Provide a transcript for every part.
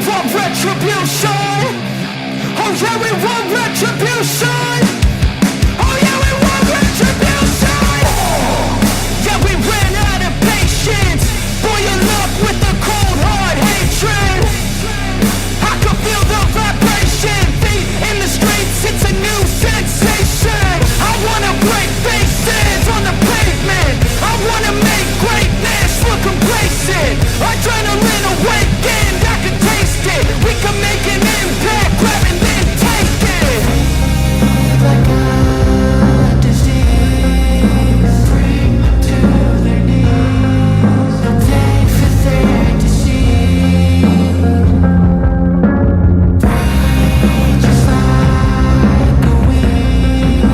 want retribution. Oh yeah, we want retribution. Oh yeah, we want retribution. Yeah, we ran out of patience. Boil up with the cold hard hatred. I can feel the vibration. Feet in the streets, it's a new sensation. I wanna break faces on the pavement. I wanna make greatness look complacent. Adrenaline awakened, I can taste it. We can make an impact, grab and then take it. Like a disease, bring them to their knees. Take for their disease. Breathe just like a weed,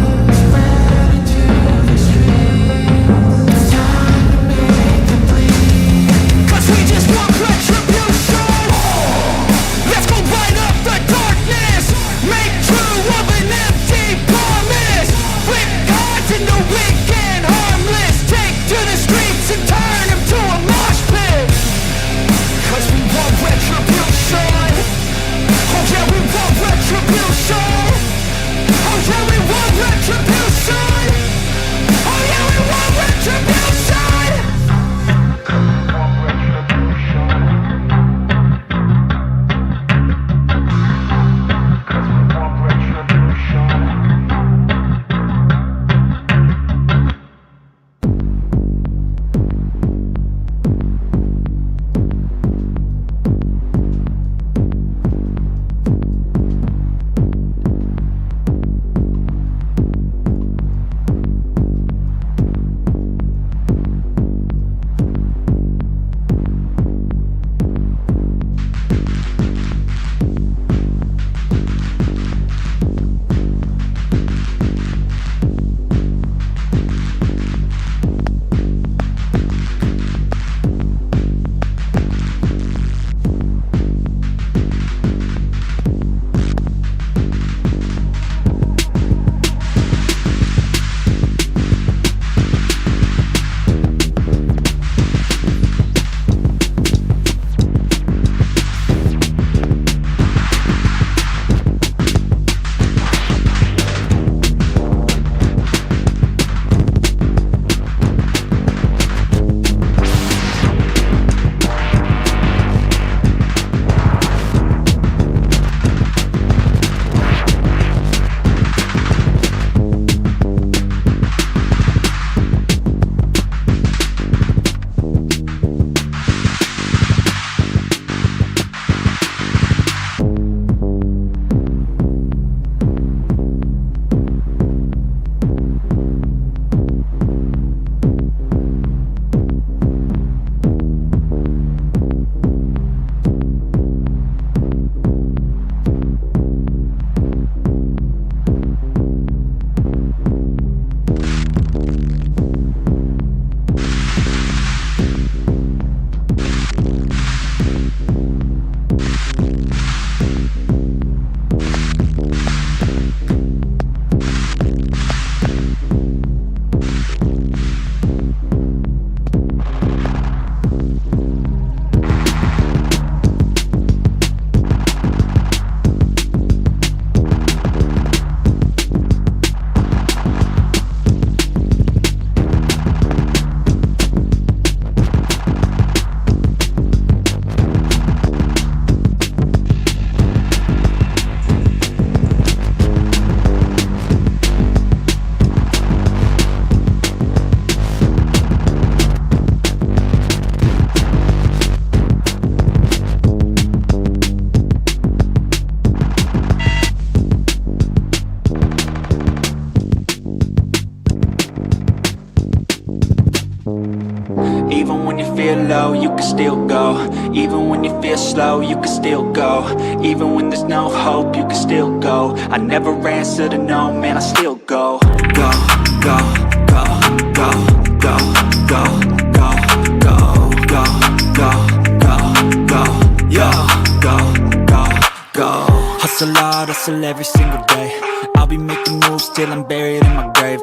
spread into the streets. It's time to make them bleed. 'Cause we just want retribution. Let's go light up the darkness. Make true of an empty promise. Flip cards into weak and harmless. Take to the streets and turn them to a mosh pit. 'Cause we want retribution. Oh yeah, we want retribution. Oh yeah, we want retribution. Oh yeah, we want retribution. Even when you feel low, you can still go. Even when you feel slow, you can still go. Even when there's no hope, you can still go. I never answer to no, man, I still go. Go, go, go, go, go, go, go, go, go, go, go, go, yo, go, go, go. Hustle hard, hustle every single day. I'll be making moves till I'm buried in my grave.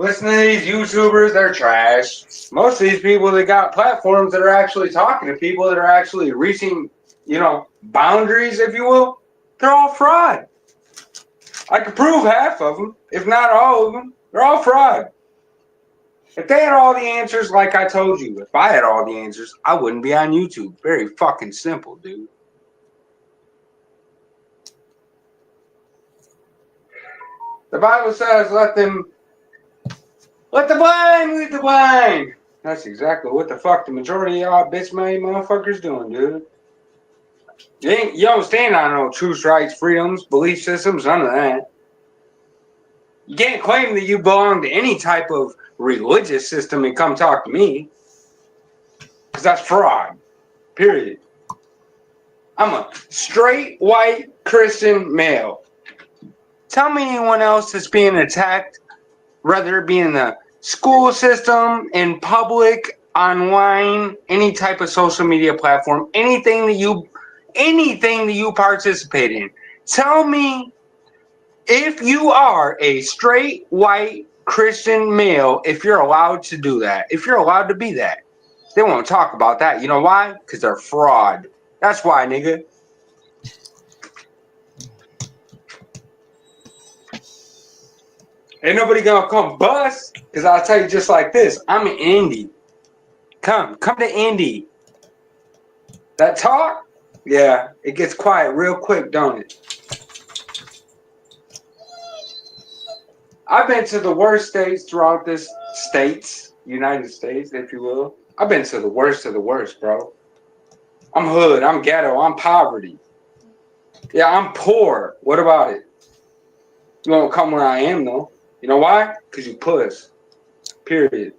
Listen to these YouTubers, they're trash. Most of these people that got platforms that are actually talking to people that are actually reaching, boundaries, if you will, they're all fraud. I could prove half of them, if not all of them. They're all fraud. If they had all the answers, like I told you, if I had all the answers, I wouldn't be on YouTube. Very fucking simple, dude. The Bible says, let the blind lead the blind. That's exactly what the fuck the majority of y'all bitch-made motherfuckers doing, dude. You don't stand on no truths, rights, freedoms, belief systems, none of that. You can't claim that you belong to any type of religious system and come talk to me. Because that's fraud. Period. I'm a straight white Christian male. Tell me anyone else that's being attacked, whether it be in the school system, in public, online, any type of social media platform, anything that you participate in. Tell me if you are a straight white Christian male, if you're allowed to do that, if you're allowed to be that. They won't talk about that. You know why? Because they're fraud. That's why, nigga. Ain't nobody gonna come bust. Because I'll tell you just like this. I'm in Indy. Come to Indy. That talk? Yeah, it gets quiet real quick, don't it? I've been to the worst states throughout this United States, if you will. I've been to the worst of the worst, bro. I'm hood, I'm ghetto, I'm poverty. Yeah, I'm poor. What about it? You won't come where I am, though. You know why? Because you puss. Period.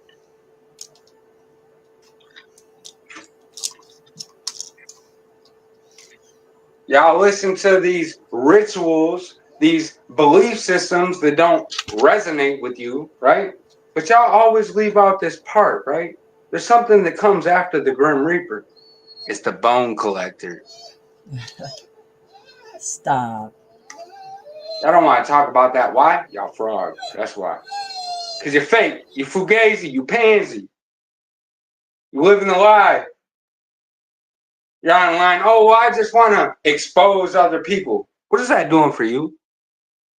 Y'all listen to these rituals, these belief systems that don't resonate with you, right? But y'all always leave out this part, right? There's something that comes after the Grim Reaper. It's the bone collector. Stop. I don't want to talk about that. Why? Y'all frauds. That's why. Because you're fake. You fugazi. You pansy. You living the lie. You're online. Oh, well, I just want to expose other people. What is that doing for you?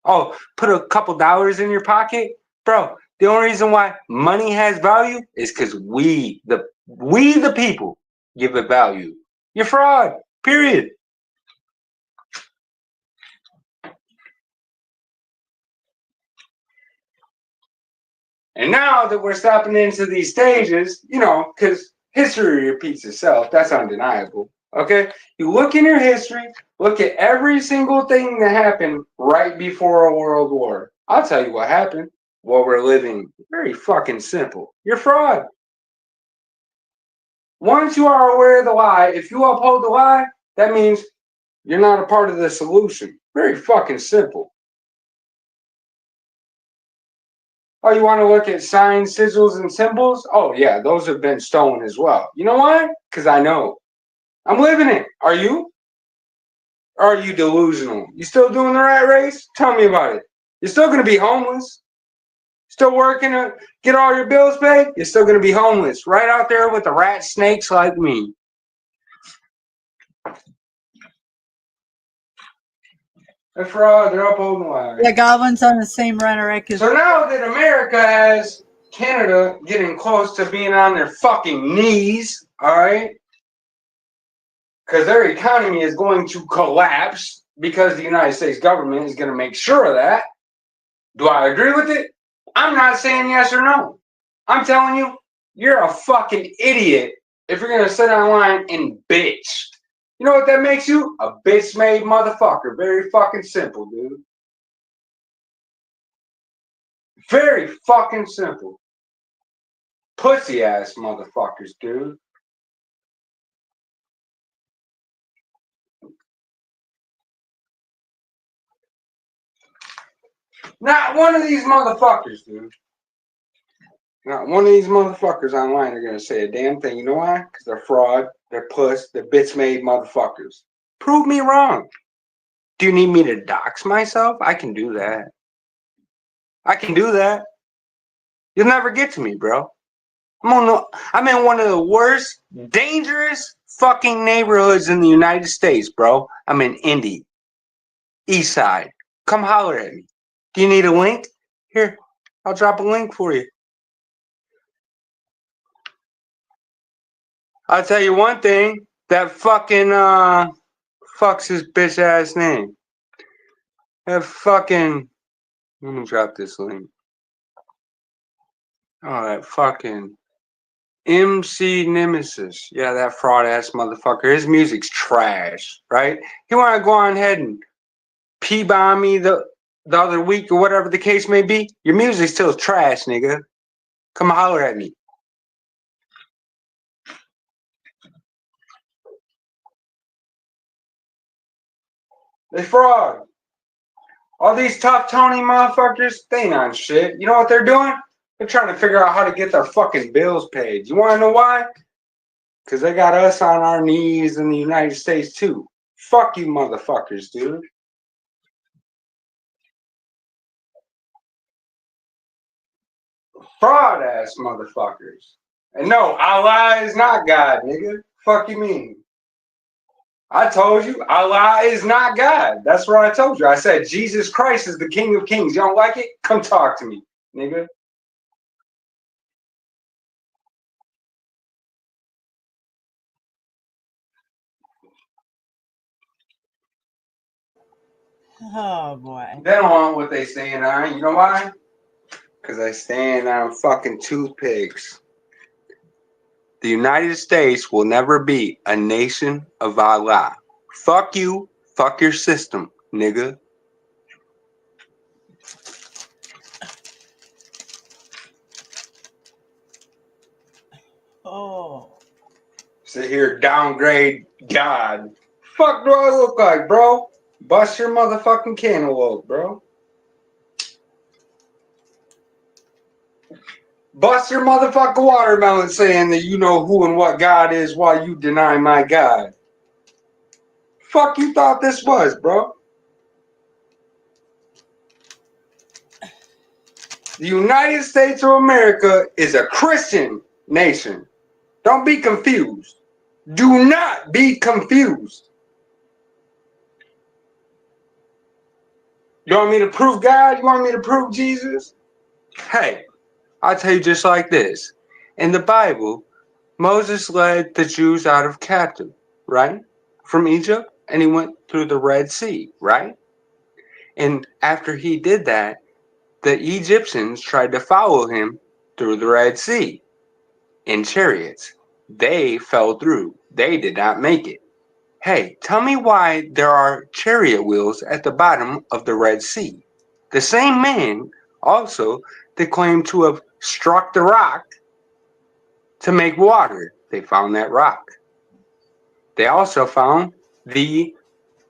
Oh, put a couple dollars in your pocket? Bro, the only reason why money has value is because we the people, give it value. You're fraud. Period. And now that we're stepping into these stages, because history repeats itself, that's undeniable. Okay? You look in your history, look at every single thing that happened right before a world war. I'll tell you what happened. What we're living. Very fucking simple. You're fraud. Once you are aware of the lie, if you uphold the lie, that means you're not a part of the solution. Very fucking simple. Oh, you want to look at signs, sigils, and symbols? Oh, yeah, those have been stolen as well. You know why? Because I know. I'm living it. Are you? Or are you delusional? You still doing the rat race? Tell me about it. You're still going to be homeless. Still working to get all your bills paid? You're still going to be homeless. Right out there with the rat snakes like me. They're fraud. They're upholding the lie. Yeah, Goblin's on the same rhetoric as. So now that America has Canada getting close to being on their fucking knees, all right? Because their economy is going to collapse because the United States government is going to make sure of that. Do I agree with it? I'm not saying yes or no. I'm telling you, you're a fucking idiot if you're going to sit online and bitch. You know what that makes you? A bitch-made motherfucker. Very fucking simple, dude. Very fucking simple. Pussy-ass motherfuckers, dude. Not one of these motherfuckers, dude. Not one of these motherfuckers online are going to say a damn thing. You know why? Because they're fraud, they're puss, they're bitch-made motherfuckers. Prove me wrong. Do you need me to dox myself? I can do that. I can do that. You'll never get to me, bro. I'm in one of the worst, dangerous fucking neighborhoods in the United States, bro. I'm in Indy, East Side. Come holler at me. Do you need a link? Here, I'll drop a link for you. I'll tell you one thing. That fucking, fuck's his bitch ass name. That fucking, let me drop this link. Oh, that fucking MC Nemesis. Yeah, that fraud ass motherfucker. His music's trash, right? He wanna go on ahead and P-bomb me the other week or whatever the case may be. Your music's still trash, nigga. Come holler at me. They fraud. All these tough Tony motherfuckers, they ain't on shit. You know what they're doing? They're trying to figure out how to get their fucking bills paid. You want to know why? Because they got us on our knees in the United States too. Fuck you motherfuckers, dude. Fraud ass motherfuckers. And no, Allah is not God, nigga. Fuck you mean? I told you, Allah is not God. That's what I told you. I said Jesus Christ is the King of Kings. You don't like it? Come talk to me, nigga. Oh boy. They don't want what they stand on. You know why? Because I stand on fucking toothpicks. The United States will never be a nation of Allah. Fuck you. Fuck your system, nigga. Oh. Sit here, downgrade God. Fuck do I look like, bro? Bust your motherfucking cantaloupe, bro. Bust your motherfucking watermelon saying that you know who and what God is while you deny my God. Fuck you thought this was, bro? The United States of America is a Christian nation. Don't be confused. Do not be confused. You want me to prove God? You want me to prove Jesus? Hey, I'll tell you just like this. In the Bible, Moses led the Jews out of captive, right? From Egypt, and he went through the Red Sea, right? And after he did that, the Egyptians tried to follow him through the Red Sea in chariots. They fell through. They did not make it. Hey, tell me why there are chariot wheels at the bottom of the Red Sea. The same man also that claimed to have struck the rock to make water. They found that rock. They also found the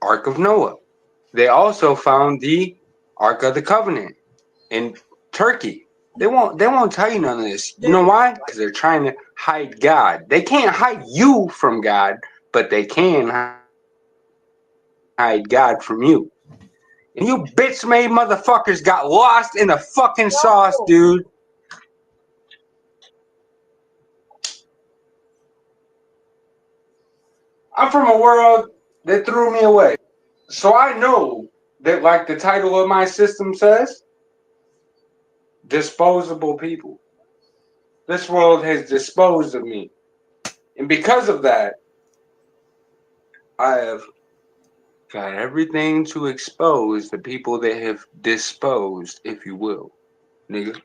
Ark of Noah. They also found the Ark of the Covenant in Turkey. They won't tell you none of this. You know why? Because they're trying to hide God. They can't hide you from God, but they can hide God from you. And you bitch-made motherfuckers got lost in the fucking sauce, dude. I'm from a world that threw me away. So I know that, like the title of my system says, disposable people. This world has disposed of me. And because of that, I have got everything to expose the people that have disposed, if you will, nigga.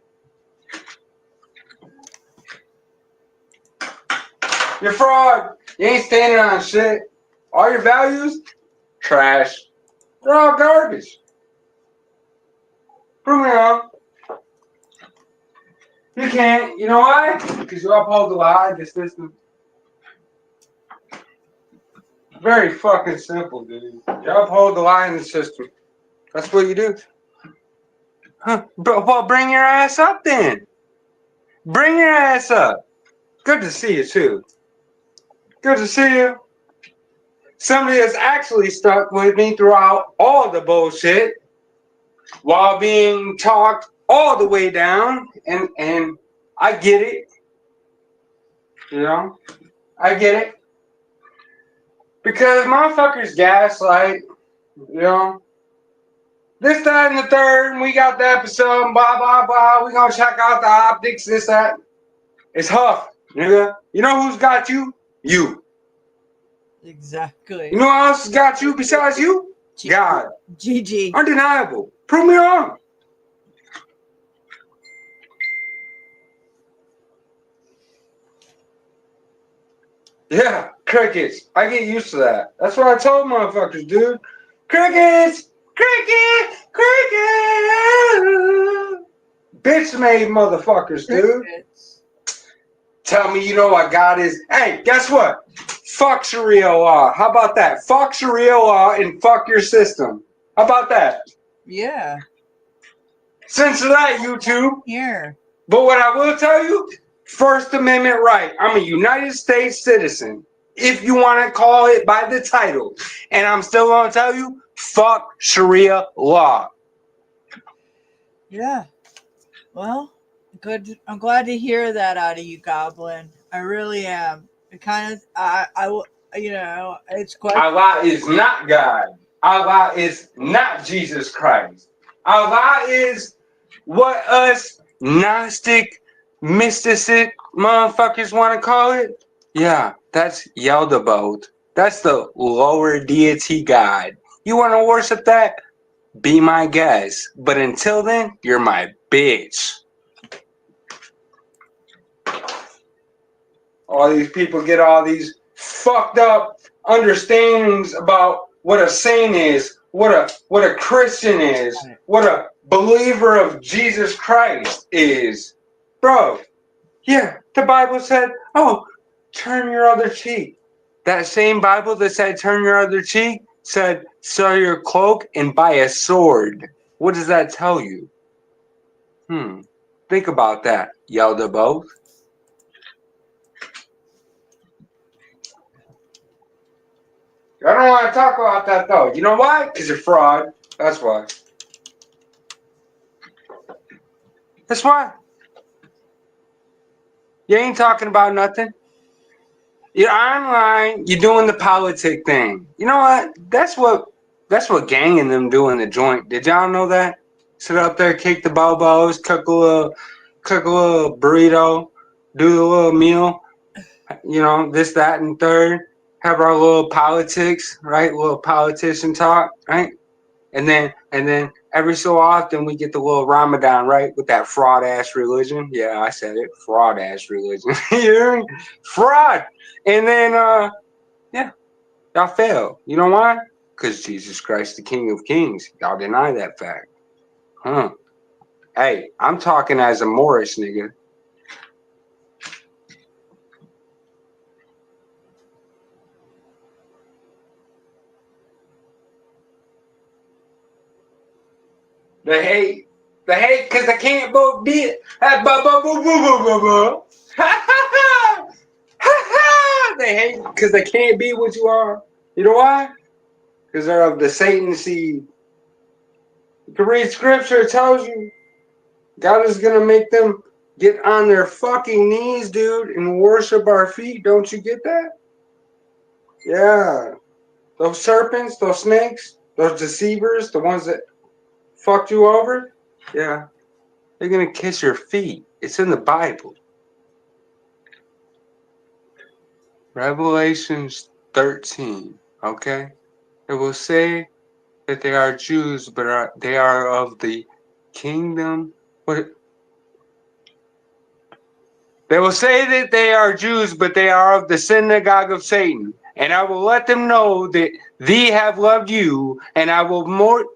You're fraud. You ain't standing on shit. All your values, trash. They're all garbage. Prove me wrong. You can't. You know why? Because you uphold the lie, the system. Very fucking simple, dude. You uphold the lie in the system. That's what you do. Huh? Well, bring your ass up then. Bring your ass up. Good to see you, too. Good to see you. Somebody that's actually stuck with me throughout all the bullshit while being talked all the way down, and I get it. You know, I get it because motherfuckers gaslight. You know, this, that, and the third, and we got the episode, and blah blah blah. We gonna check out the optics, this, that. It's Huff, nigga. You know who's got you? You. Exactly. You know who else has got you besides you? God. GG. Undeniable. Prove me wrong. Yeah, crickets. I get used to that. That's what I told motherfuckers, dude. Crickets! Cricket! Cricket! Bitch made motherfuckers, dude. Crickets. Tell me you know what God is. Hey, guess what? Fuck Sharia law. How about that? Fuck Sharia law and fuck your system. How about that? Yeah. Censor that, YouTube. Here. But what I will tell you, First Amendment right. I'm a United States citizen, if you want to call it by the title. And I'm still going to tell you, fuck Sharia law. Yeah. Well, good. I'm glad to hear that out of you, Goblin. I really am. It kind of, you know, it's quite. Allah is not God. Allah is not Jesus Christ. Allah is what us Gnostic, mystic motherfuckers want to call it. Yeah, that's Yaldabaoth. That's the lower deity god. You want to worship that? Be my guest. But until then, you're my bitch. All these people get all these fucked up understandings about what a saint is, what a Christian is, what a believer of Jesus Christ is. Bro, yeah, the Bible said, oh, turn your other cheek. That same Bible that said turn your other cheek said sell your cloak and buy a sword. What does that tell you? Think about that, Yaldabaoth. I don't want to talk about that though. You know why? Because you're fraud. That's why. That's why. You ain't talking about nothing. You're online. You're doing the politic thing. You know what? That's what Gang and them do in the joint. Did y'all know that? Sit up there, kick the bobos, cook a little burrito, do the little meal. You know, this, that, and third. Have our little politics, right? Little politician talk, right? And then every so often we get the little Ramadan, right? With that fraud ass religion. Yeah, I said it. Fraud ass religion. You hear me? Fraud. And then yeah, y'all fail. You know why? Because Jesus Christ, the King of Kings. Y'all deny that fact. Huh. Hey, I'm talking as a Morris nigga. The hate, because they can't both be it. They hate because they can't be what you are. You know why? Because they're of the Satan seed. You can read scripture, it tells you God is going to make them get on their fucking knees, dude, and worship our feet. Don't you get that? Yeah. Those serpents, those snakes, those deceivers, the ones that fucked you over, yeah, they're going to kiss your feet. It's in the Bible. Revelations 13, okay? It will say that they are Jews, but they are of the kingdom. What? They will say that they are Jews, but they are of the synagogue of Satan. And I will let them know that thee have loved you, and I will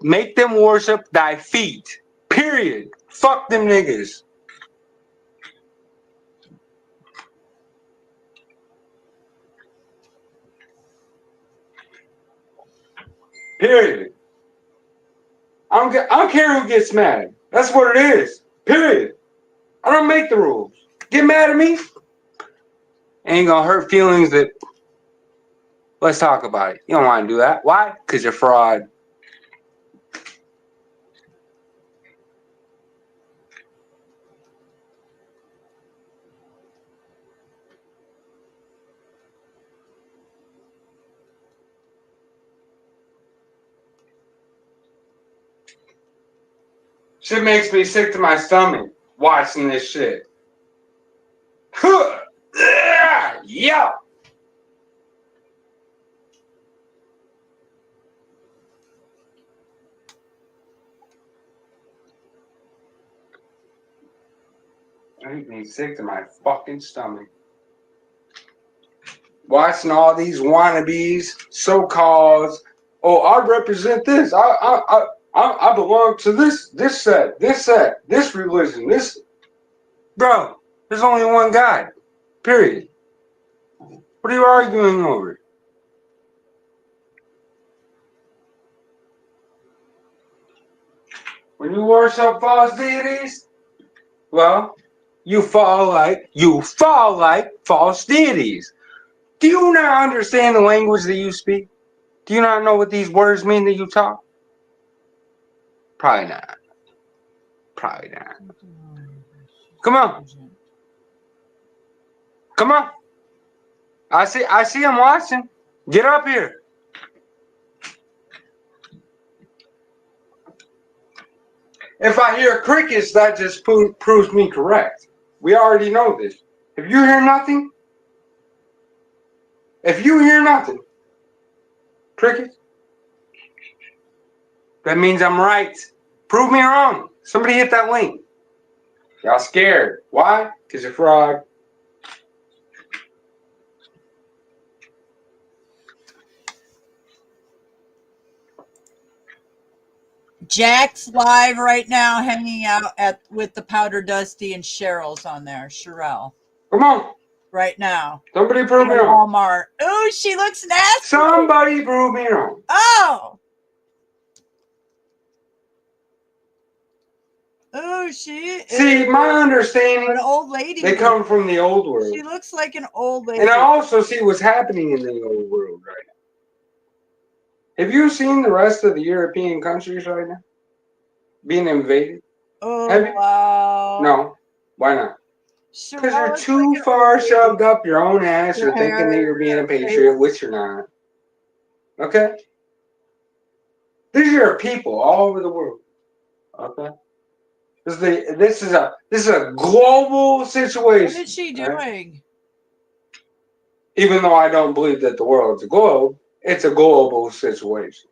make them worship thy feet. Period. Fuck them niggas. Period. I don't care who gets mad. That's what it is. Period. I don't make the rules. Get mad at me. Ain't gonna hurt feelings that. Let's talk about it. You don't want to do that. Why? Because you're fraud. Shit makes me sick to my stomach watching this shit. Yeah. Make me sick to my fucking stomach. Watching all these wannabes, so-called, oh, I represent this. I belong to this set, this religion, this. Bro, there's only one God. Period. What are you arguing over? When you worship false deities, well, you fall like false deities. Do you not understand the language that you speak? Do you not know what these words mean that you talk? Probably not. Probably not. Come on. Come on. I see him watching. Get up here. If I hear crickets, that just proves me correct. We already know this. If you hear nothing, crickets, that means I'm right. Prove me wrong. Somebody hit that link. Y'all scared. Why? Because you're frog. Jack's live right now, hanging out with the Powder Dusty and Cheryl's on there. Sherelle. Come on. Right now. Somebody prove me wrong. Walmart. Ooh, she looks nasty. Somebody prove me wrong. Oh. Oh, she See, my understanding, an old lady. They come from the old world. She looks like an old lady. And I also see what's happening in the old world right now. Have you seen the rest of the European countries right now being invaded? Oh, wow. No. Why not? Because you're too far shoved up your own ass. You're thinking that you're being a patriot, which you're not. Okay? These are people all over the world. Okay? This is a global situation. What is she doing? Right? Even though I don't believe that the world's a globe, it's a global situation.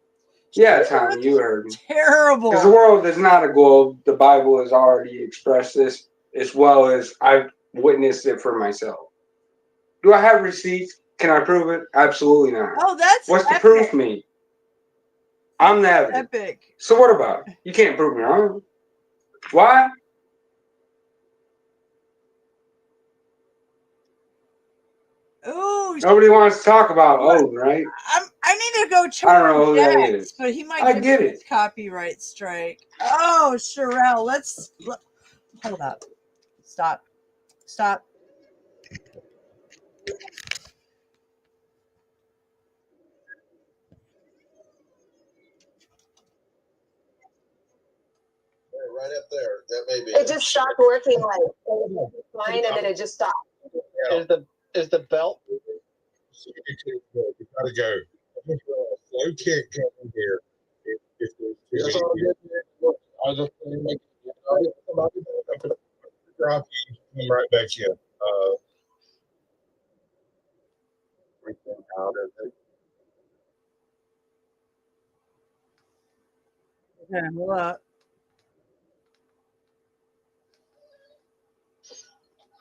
Yeah, Tommy, you heard me. Terrible. Because the world is not a globe. The Bible has already expressed this, as well as I've witnessed it for myself. Do I have receipts? Can I prove it? Absolutely not. Oh, that's what's epic. The proof me? I'm the evidence. Epic. So what about it? You can't prove me wrong. Why? Ooh, nobody wants to talk about Odin, right? I need to go check. I don't know who that is, but he might get his copyright strike. Oh, Sherelle, hold up. Stop. Right up there. That may be. It just stopped working like fine, and then it just stopped. Is the belt? You gotta go. Slow kick coming here. That's all good. I just drop you. Come right back in. Out of it. Okay, hold up.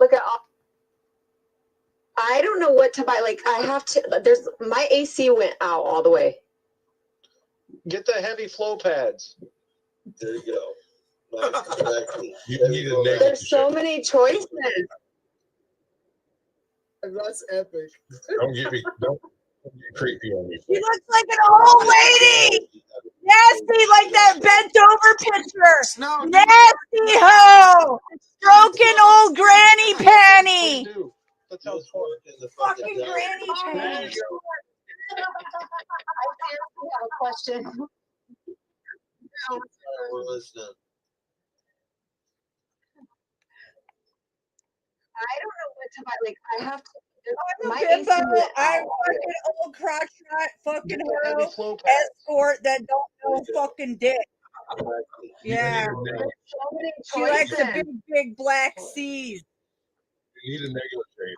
Look at. I don't know what to buy. Like I have to. There's my AC went out all the way. Get the heavy flow pads. There you go. You need a negative. There's so many choices. That's epic. Don't get creepy on me. She looks like an old lady. Nasty, like that bent over picture. No, nasty hoe. Stroking old granny panty. That's how it's fucking granny panty. I seriously have a question. We're listening. I don't know what to buy. Like I have to. I'm a fucking old crotch fucking hoe escort that don't know fucking dick. Yeah. So many She likes the choices. big black seas. You need a negative change.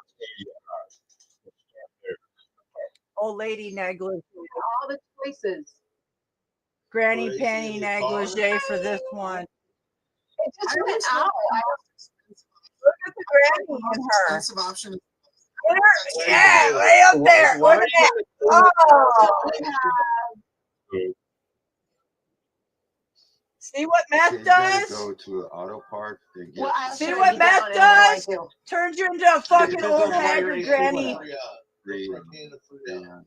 Old lady negligee. All the choices. Granny Crazy panty in the car. negligee for this one. It just went out. Look at the granny in her. Expensive option. Yeah, way up there. Look at that. Oh. See what meth You gotta does? go to an auto park and get. Well, I was See trying what to get meth down, and what do I does? do? Turns you into a fucking Depends old on why your haggard AC granny. went Free, That's right, can of Freon. yeah.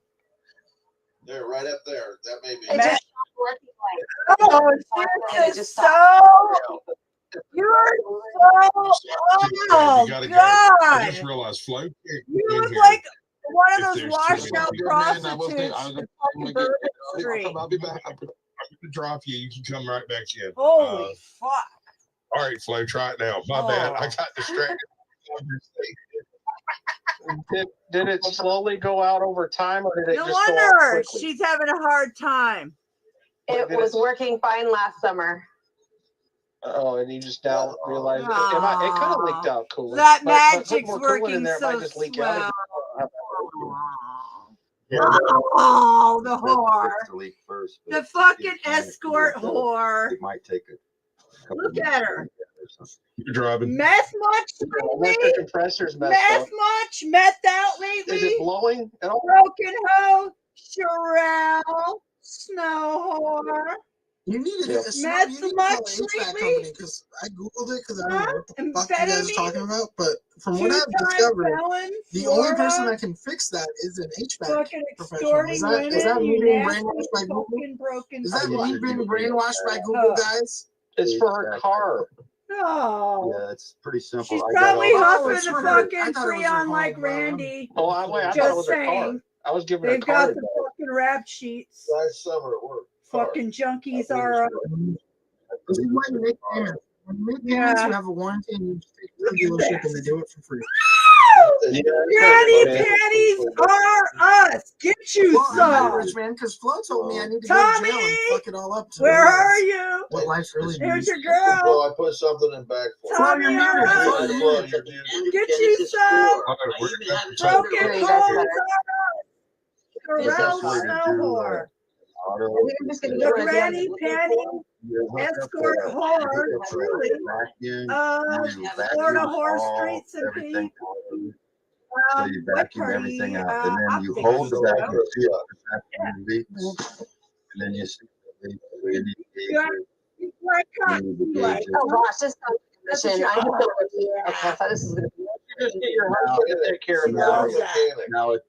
There, right up there. That may be. It Meth- just stopped working. Like, Oh, and it this is just so. stopped. You're so. Oh, You gotta go. I just God. realized Flo can't You get in look here like one of if those there's washed too many out people. prostitutes in fucking Bourbon Street. I'll be back. I'm gonna drop you. You can come right back in. Holy fuck. All right, Flo, try it now. My bad. I got distracted. Did it slowly go out over time, or did it No just go out wonder quickly? she's having a hard time. It was working fine last summer. Oh, and you just now realize it could have leaked out coolant. That But put magic's more coolant in working there, it might so just leak out. swell. Oh, the whore. Fix the leak first, but The if fucking you can't escort do it, whore. It might take a couple Look minutes at to her. get there or something. You're driving. Meth much Unless lately? the compressor's messed Meth up. much? Methed out Is lately? it blowing at all? Broken hoe? Sherelle? Snow whore? You need to, Yep. Snow, Meth you need to much call the HVAC lately? company because I googled it because I don't know what the fuck you guys are Amphetamine? talking about. But from what I've Two-time discovered, felon? the only person Florida? that can fix that is an HVAC Fucking professional. extorting Is that women, me you being nasty brainwashed by Google? fucking broken Is that I me guess being it- brainwashed by Google, guys? It's for her car. No. Yeah, it's pretty simple. She's I got probably all the huffing it's the for her. fucking I thought it was her Freon like home, bro. Randy. Oh, I thought it Just was her car. saying. I was giving her They've a got car. the fucking rap sheets. Last summer at work. Fucking junkies are. This is why you make payments. When you make payments, you have a warranty and you just take it to the dealership and they do it for free. Granny panties are us. Get you Well, I'm not some. rich, man, because Flo told me I need to go to Tommy, jail and fuck it all up. To where realize are you? what life's really Here's means. your girl. Well, I put something in back for you. Tommy, you're all muted. right. Flo, you're Well, muted. you're Get you some. Broken Here, you holes guys are got it. us. Corral snow whore. auto. I think I'm just gonna The get rid of granny panty You hook up escort the- whore. you hook up the Truly. vacuum, you vacuum Florida whore all- streets and everything Pete. so you What vacuum party, everything out, and then you optics, hold the you know? vacuum, see if the vacuum leaks, and then you see the leak, and then you You got- you like gauge cotton, it. You need you to like gauge it. Oh gosh, this That's commission. what I you- just okay, I thought this was gonna be. Just get your husband to take care of She it. loves Now, that. mechanic. Now it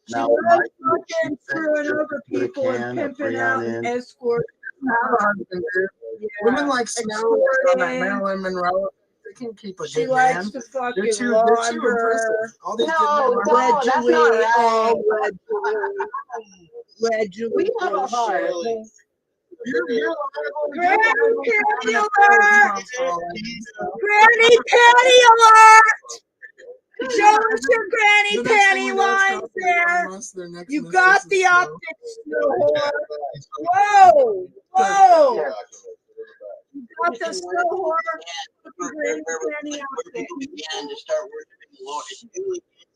She now it loves might be a fucking cheap fix, screwing just over put a people and can of pimping Freon out in. and escort. Women like Snow on that Marilyn Monroe. They can keep a She good likes man. to They're fucking too launder. impressive. All these No, good men no, are that's not Allegedly, right. allegedly. We have a heart. Shirley, You're Granny panty alert! Granny Granny panty alert! Show us your granny The next thing panty we know, lines Trump is there. on us, their next You mistress got is the Snow. optics, Snow whore. Whoa! Whoa! You got the Snow whore. Fucking granny panty outfit.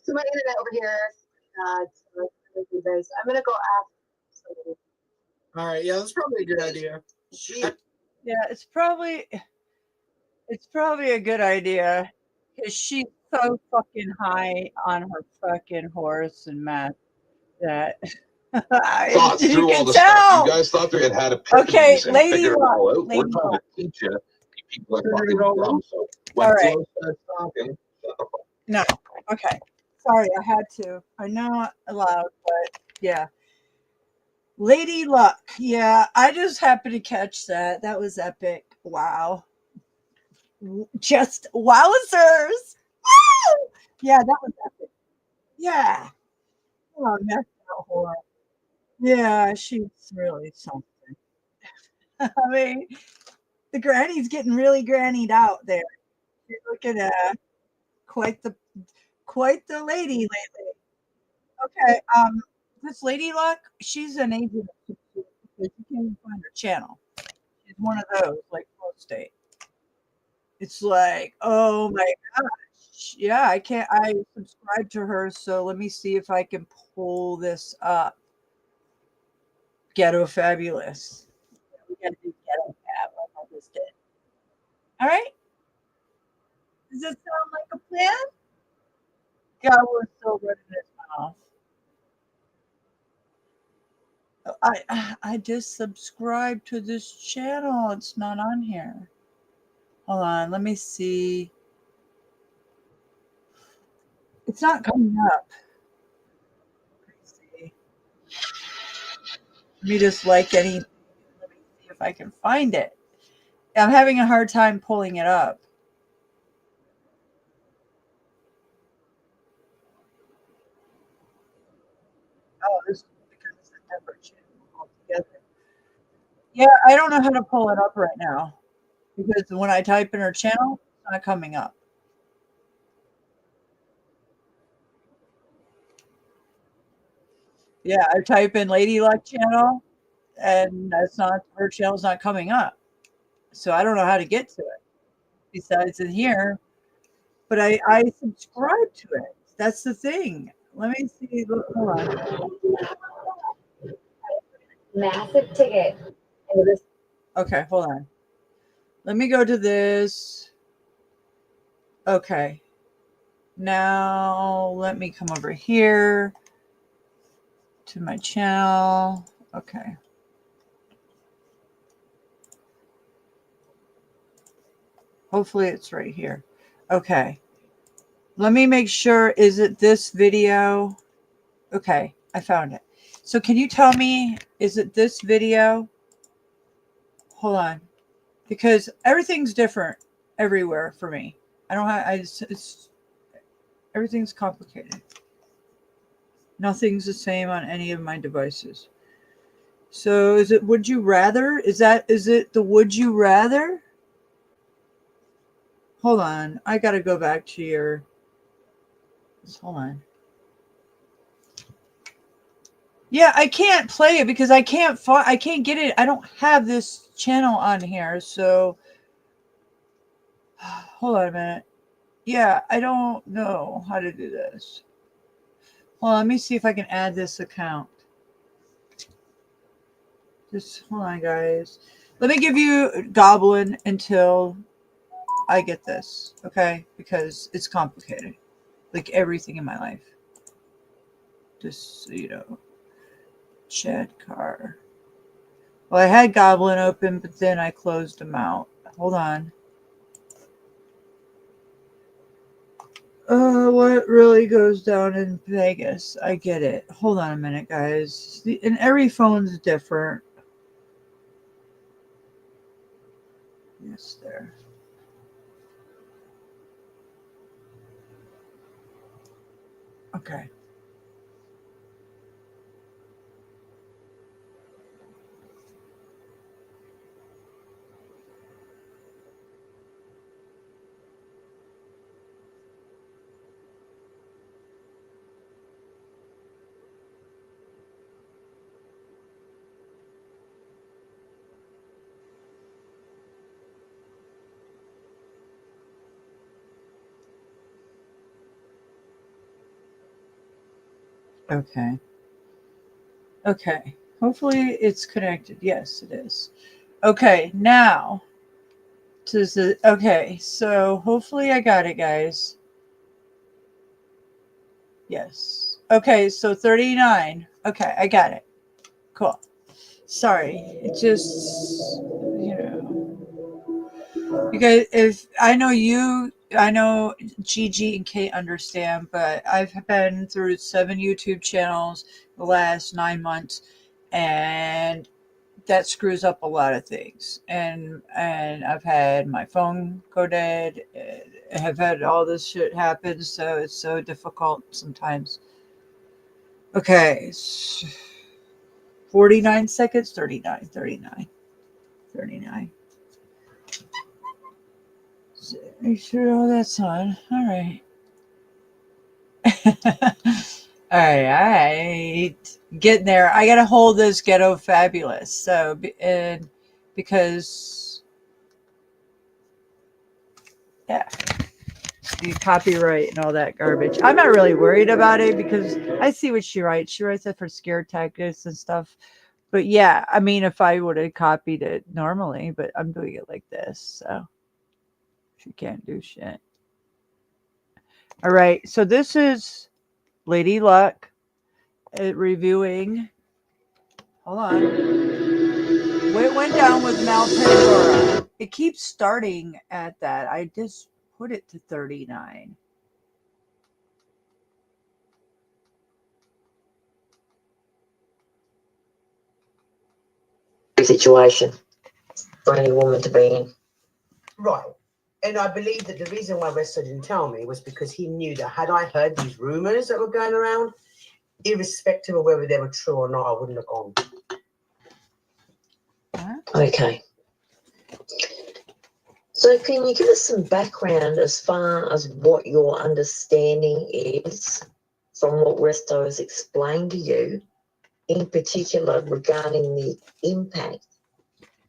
So my internet over here. I'm gonna go ask somebody. All right, yeah, that's probably a good idea. Yeah, it's probably a good idea because she's so fucking high on her fucking horse and meth that Thought you through all can the stuff. tell. You guys thought through it had a Okay, and lady figured it luck, all out. We're lady trying luck. to teach you. People are Figure fucking it all dumb. out. So when All right. Flo starts talking, shut the fuck No, okay. Sorry, I had to. I know not allowed, but yeah. Lady Luck. Yeah, I just happened to catch that. That was epic. Wow. Just wowzers. Woo! Yeah, that was epic. Yeah. Oh, that's so horrible. Yeah, she's really something. I mean, the granny's getting really grannied out there. She's looking at quite the lady lately. Okay, this Lady Luck, she's an agent because you can't even find her channel. She's one of those, like flow state. It's like, oh my gosh. Yeah, I subscribe to her, so let me see if I can pull this up. Ghetto Fabulous. We gotta do Ghetto Fab like I just did. All right. Does this sound like a plan? God, we're so running this mouth. I just subscribed to this channel. It's not on here. Hold on, let me see. It's not coming up. Let me see. Let me just like any. Let me see if I can find it. I'm having a hard time pulling it up. Oh, this is because it's a different channel altogether. Yeah, I don't know how to pull it up right now because when I type in her channel, it's not coming up. Yeah, I type in Lady Luck channel, and that's not her channel's not coming up. So I don't know how to get to it besides in here. But I subscribe to it. That's the thing. Let me see. Hold on. Massive ticket. Okay, hold on. Let me go to this. Okay. Now let me come over here to my channel. Okay. Hopefully it's right here. Okay. Let me make sure. Is it this video? Okay, I found it. So can you tell me, is it this video? Hold on. Because everything's different everywhere for me. I don't have, it's everything's complicated. Nothing's the same on any of my devices. So is it would you rather? Is it the would you rather? Hold on. I got to go back to your, hold on. Yeah, I can't play it because I can't get it. I don't have this channel on here. So hold on a minute. Yeah, I don't know how to do this. Well, let me see if I can add this account. Just hold on, guys. Let me give you Goblin until I get this, okay? Because it's complicated, like everything in my life. Just so you know. Chad Carr. Well, I had Goblin open, but then I closed them out. Hold on. What really goes down in Vegas? I get it. Hold on a minute, guys. And every phone's different. Yes, there. Okay. Okay. Okay. Hopefully it's connected. Yes, it is. Okay, now to the okay, so hopefully I got it, guys. Yes. Okay, so 39. Okay, I got it. Cool. Sorry. It just you guys, if I know Gigi and Kate understand, but I've been through 7 YouTube channels the last 9 months, and that screws up a lot of things. And I've had my phone go dead. I have had all this shit happen, so it's so difficult sometimes. Okay. 49 seconds, 39, 39, 39. Make sure all that's on. All right. All right. Getting there. I got to hold this Ghetto Fabulous. So, and because yeah, the copyright and all that garbage. I'm not really worried about it because I see what she writes. She writes it for scare tactics and stuff. But yeah, I mean, if I would have copied it normally, but I'm doing it like this, so she can't do shit. All right, so this is Lady Luck reviewing. Hold on. What went down with Mount Pandora? It keeps starting at that. I just put it to 39. Situation for any woman to be in. Right. And I believe that the reason why Resto didn't tell me was because he knew that had I heard these rumors that were going around, irrespective of whether they were true or not, I wouldn't have gone. Okay. So can you give us some background as far as what your understanding is from what Resto has explained to you, in particular regarding the impact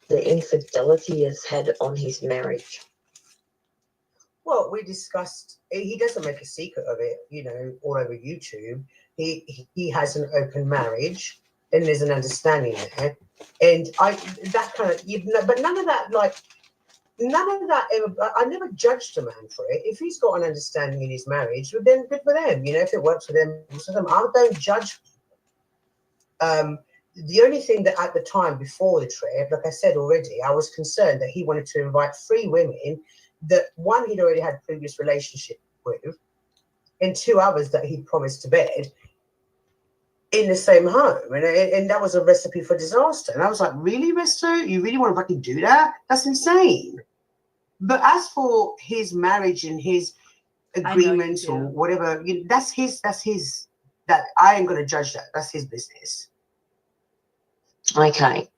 the infidelity has had on his marriage? Well, we discussed, he doesn't make a secret of it, you know, all over YouTube. He has an open marriage and there's an understanding there. And that kind of, but none of that, like, none of that ever, I never judged a man for it. If he's got an understanding in his marriage, well, then good for them. You know, if it works for them, works for them. I don't judge. The only thing that at the time before the trip, like I said already, I was concerned that he wanted to invite 3 women that one he'd already had previous relationship with, and 2 others that he'd promised to bed in the same home, and that was a recipe for disaster. And I was like, really, Resto? You really want to fucking do that? That's insane. But as for his marriage and his agreement or whatever, you know, that's his. That I ain't gonna judge that. That's his business. Okay.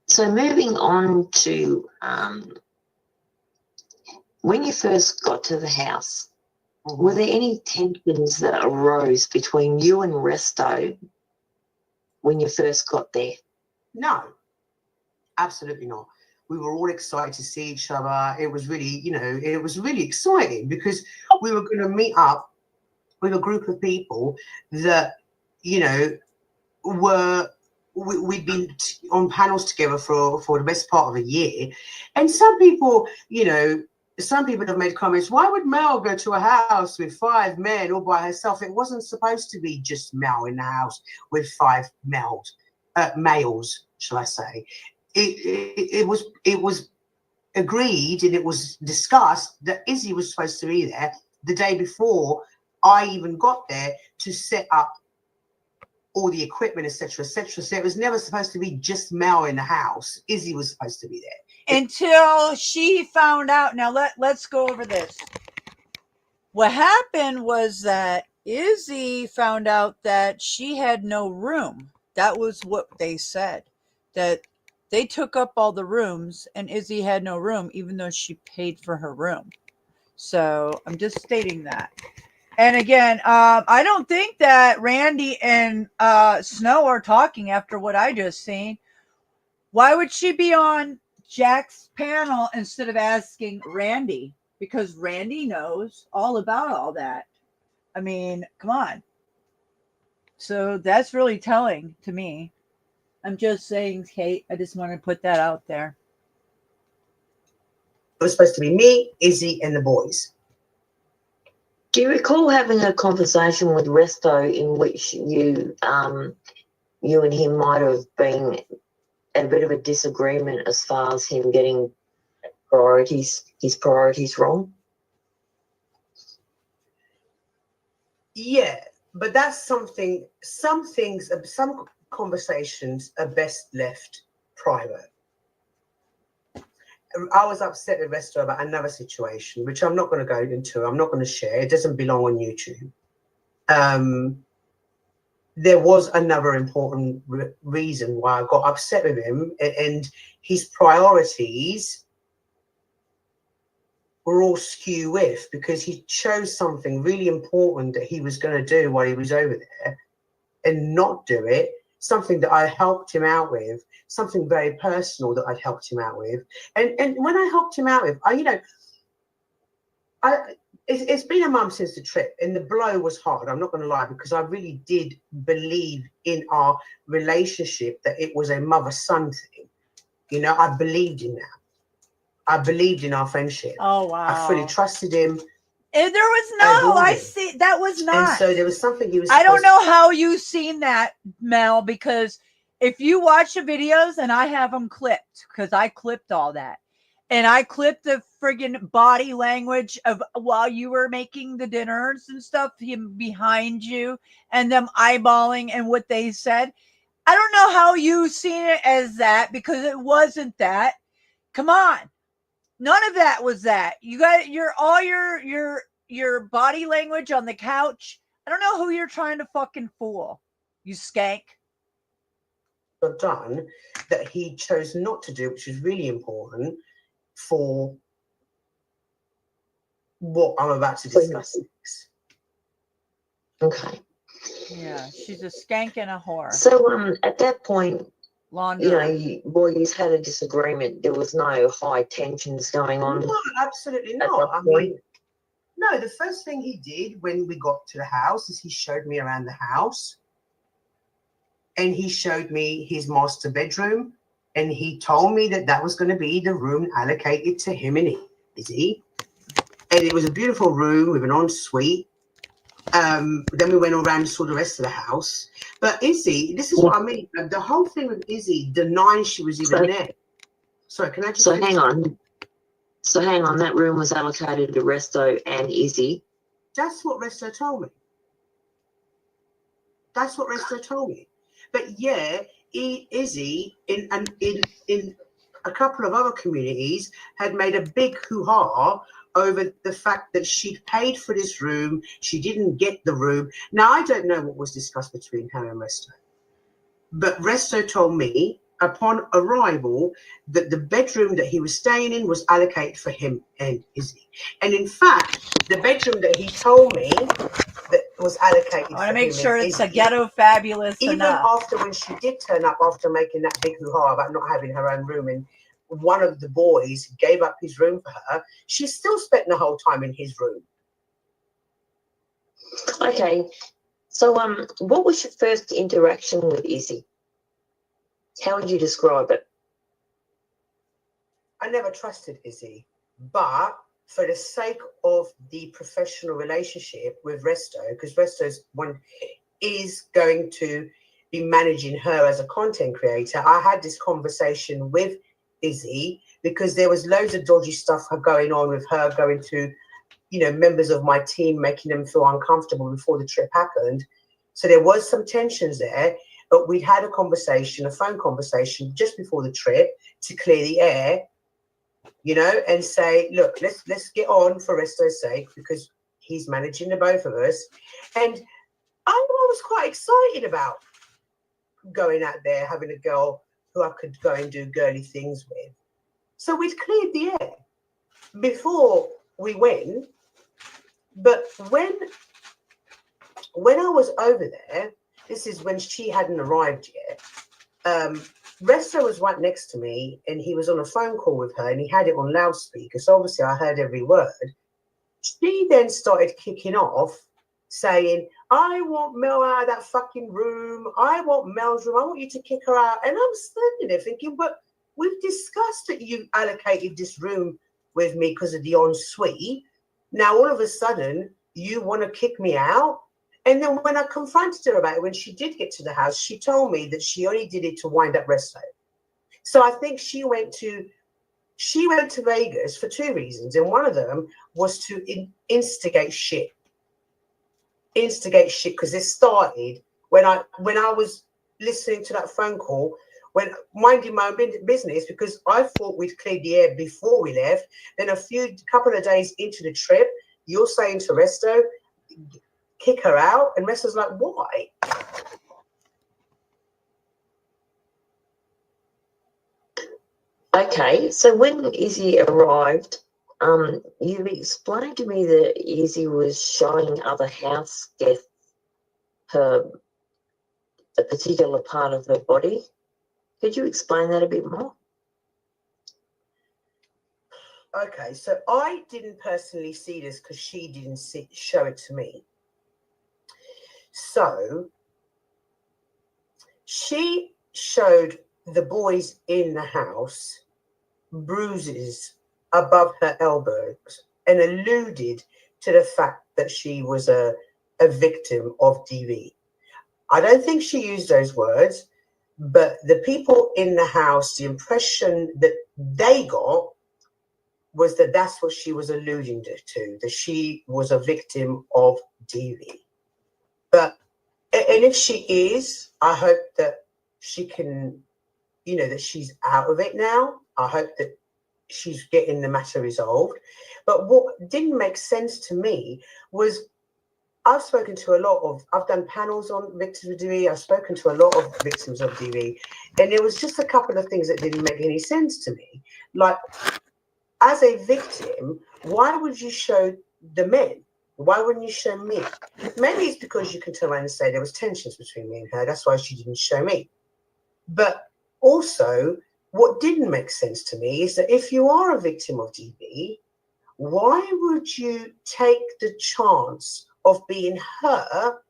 So moving on to when you first got to the house, were there any tensions that arose between you and Resto when you first got there? No, absolutely not. We were all excited to see each other. It was really, you know, it was really exciting because we were going to meet up with a group of people that, you know, we'd been on panels together for the best part of a year. And some people, you know, some people have made comments, why would Mel go to a house with 5 men all by herself? It wasn't supposed to be just Mel in the house with 5 males, shall I say. It was agreed and it was discussed that Izzy was supposed to be there the day before I even got there to set up all the equipment, etc., etc. So it was never supposed to be just Mel in the house. Izzy was supposed to be there. Until she found out. Now let's go over this. What happened was that Izzy found out that she had no room. That was what they said. That they took up all the rooms and Izzy had no room, even though she paid for her room. So I'm just stating that. And again, I don't think that Randy and Snow are talking after what I just seen. Why would she be on Jack's panel instead of asking Randy? Because Randy knows all about all that. I mean, come on. So that's really telling to me. I'm just saying, Kate, I just want to put that out there. It was supposed to be me, Izzy, and the boys. Do you recall having a conversation with Resto in which you and him might have been at a bit of a disagreement as far as him getting his priorities wrong? Yeah, but that's something, some conversations are best left private. I was upset with Resto about another situation, which I'm not going to go into. I'm not going to share. It doesn't belong on YouTube. There was another important reason why I got upset with him, and his priorities were all skew with, because he chose something really important that he was going to do while he was over there and not do it, something that I helped him out with, something very personal that I'd helped him out with. And when I helped him out with, it's been a month since the trip, and the blow was hard. I'm not going to lie, because I really did believe in our relationship, that it was a mother-son thing. You know, I believed in that. I believed in our friendship. Oh, wow. I fully trusted him. And there was no, I see, that was not. And so there was something he was I don't know how you seen that, Mel, because if you watch the videos, and I have them clipped, because I clipped all that. And I clipped the friggin' body language of while you were making the dinners and stuff, him behind you and them eyeballing and what they said. I don't know how you seen it as that, because it wasn't that. Come on. None of that was that. You got your body language on the couch. I don't know who you're trying to fucking fool. You skank. Done that he chose not to do, which is really important for what I'm about to discuss next. Okay. Yeah, she's a skank and a whore. So at that point, laundry. Boy, you had a disagreement. There was no high tensions going on. No, absolutely not. I mean, no, the first thing he did when we got to the house is he showed me around the house. And he showed me his master bedroom. And he told me that that was going to be the room allocated to him and Izzy. And it was a beautiful room with an ensuite. Then we went all around and saw the rest of the house. But Izzy, this is what I mean. The whole thing with Izzy denying she was even there. Sorry, can I just... So hang on. That room was allocated to Resto and Izzy. That's what Resto told me. That's what Resto told me. But yeah, Izzy in a couple of other communities had made a big hoo-ha over the fact that she'd paid for this room. She didn't get the room. Now, I don't know what was discussed between her and Resto. But Resto told me upon arrival that the bedroom that he was staying in was allocated for him and Izzy. And in fact, the bedroom that he told me that was allocated. I want to make sure it's a ghetto fabulous even enough. after when she did turn up after making that big hoo-ha about not having her own room, and one of the boys gave up his room for her, she still spent the whole time in his room. Okay, so what was your first interaction with Izzy? How would you describe it? I never trusted Izzy, but for the sake of the professional relationship with Resto, because Resto's one is going to be managing her as a content creator, I had this conversation with Izzy because there was loads of dodgy stuff going on with her going to, members of my team, making them feel uncomfortable before the trip happened. So there was some tensions there, but we'd had a conversation, a phone conversation just before the trip to clear the air, and say, look, let's get on for Resto's sake because he's managing the both of us. And I was quite excited about going out there, having a girl who I could go and do girly things with. So we'd cleared the air before we went. But when I was over there, this is when she hadn't arrived yet, Resto was right next to me and he was on a phone call with her and he had it on loudspeaker. So obviously I heard every word. She then started kicking off saying, I want Mel out of that fucking room. I want Mel's room. I want you to kick her out. And I'm standing there thinking, but we've discussed that you allocated this room with me because of the ensuite. Now, all of a sudden, you want to kick me out? And then when I confronted her about it, when she did get to the house, she told me that she only did it to wind up Resto. So I think she went to Vegas for two reasons. And one of them was to instigate shit. Because it started when I was listening to that phone call, when minding my own business, because I thought we'd cleared the air before we left. Then couple of days into the trip, you're saying to Resto, kick her out, and Resto's like, why? Okay, so when Izzy arrived, you explained to me that Izzy was showing other house guests a particular part of her body. Could you explain that a bit more? Okay, so I didn't personally see this because she didn't show it to me. So she showed the boys in the house bruises above her elbows and alluded to the fact that she was a victim of DV. I don't think she used those words, but the people in the house, the impression that they got was that that's what she was alluding to, that she was a victim of DV. But, and if she is, I hope that she can, you know, that she's out of it now. I hope that she's getting the matter resolved. But what didn't make sense to me was I've spoken to I've done panels on victims of DV. I've spoken to a lot of victims of DV. And there was just a couple of things that didn't make any sense to me. Like, as a victim, why would you show the men? Why wouldn't you show me? Maybe it's because you can turn around and say there was tensions between me and her. That's why she didn't show me. But also, what didn't make sense to me is that if you are a victim of DV, why would you take the chance of being hurt